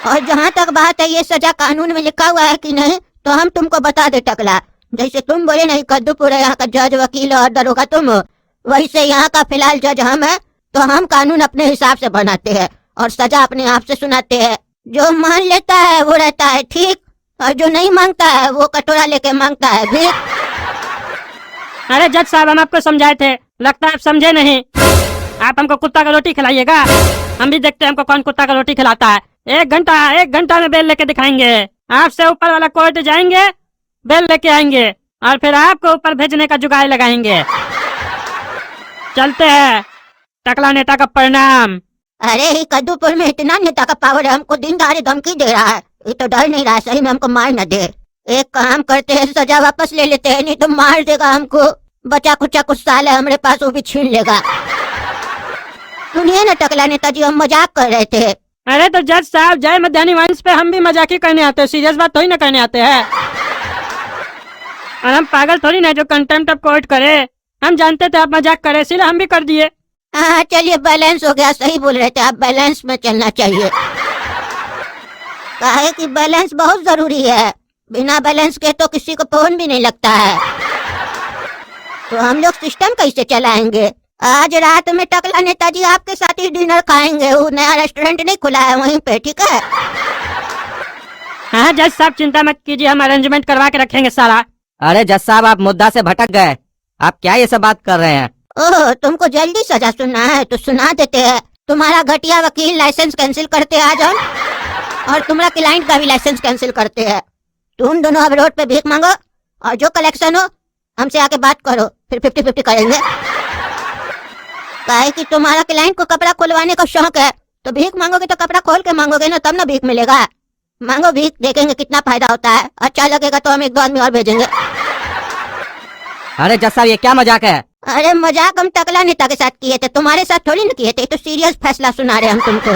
और जहाँ तक बात है ये सजा कानून में लिखा हुआ है कि नहीं, तो हम तुमको बता दे टकला। जैसे तुम बोले नहीं कद्दूपुर है यहाँ का जज, वकील और दरोगा तुम हो, वैसे यहाँ का फिलहाल जज हम है। तो हम कानून अपने हिसाब से बनाते हैं और सजा अपने आप से सुनाते हैं। जो मान लेता है वो रहता है ठीक, और जो नहीं मांगता है वो कटोरा लेके मांगता है भीख। अरे जज साहब, हम आपको समझाए थे, लगता है आप समझे नहीं। आप हमको कुत्ता का रोटी खिलाइएगा, हम भी देखते हैं हमको कौन कुत्ता का रोटी खिलाता है। 1 घंटा में बेल लेके दिखाएंगे। आपसे ऊपर वाला कोर्ट जाएंगे, बेल लेके आएंगे और फिर आपको ऊपर भेजने का जुगाड़ लगाएंगे। चलते हैं। टकला नेता का प्रणाम। अरे ये कद्दूपुर में इतना नेता का पावर है, हमको दिन दहाड़े धमकी दे रहा है। ये तो डर नहीं रहा सही में हमको मार न दे। एक काम करते हैं, सजा वापस ले लेते हैं, नहीं तो मार देगा हमको। बचा कुचा कुछ साल है हमारे पास, वो भी छीन लेगा। सुनिए ना टकला नेताजी, हम मजाक कर रहे थे। अरे तो जज साहब, जय मध्यान्ही वंश पे हम भी मजाक ही करने आते हैं, सीरियस बात थोड़ी ना करने आते हैं। और हम पागल थोड़ी ना जो कंटेम्प्ट ऑफ कोर्ट करे। हम जानते थे आप मजाक करे, इसलिए हम भी कर दिए। हाँ चलिए, बैलेंस हो गया। सही बोल रहे थे आप, बैलेंस में चलना चाहिए। काहे कि बैलेंस बहुत जरूरी है। बिना बैलेंस के तो किसी को फोन भी नहीं लगता है। तो हम लोग सिस्टम कैसे चलाएंगे? आज रात में टकला नेताजी आपके साथ ही डिनर खाएंगे। वो नया रेस्टोरेंट नहीं खुला है वहीं पे, ठीक है? हाँ जज साहब, चिंता मत कीजिए, हम अरेंजमेंट करवा के रखेंगे सारा। अरे जज साहब, आप मुद्दा से भटक गए। आप क्या ये सब बात कर रहे हैं? ओह, तुमको जल्दी सजा सुनना है तो सुना देते हैं। तुम्हारा घटिया वकील लाइसेंस कैंसिल करते आज हम, और तुम्हारा क्लाइंट का भी लाइसेंस कैंसिल करते हैं। तुम दोनों अब रोड पे भीख मांगो और जो कलेक्शन हो हमसे आके बात करो, फिर 50-50 करेंगे। काहे कि तुम्हारा क्लाइंट को कपड़ा खुलवाने का शौक है, तो भीख मांगोगे तो कपड़ा खोल के मांगोगे ना, तब ना भीख मिलेगा। मांगो भीख, देखेंगे कितना फायदा होता है। अच्छा लगेगा तो हम 1-2 आदमी और भेजेंगे। अरे जज साहब ये क्या मजाक है? अरे मजाक हम टकला नेता के साथ किए थे, तुम्हारे साथ थोड़ी ना किए थे। तो सीरियस फैसला सुना रहे हम तुमको।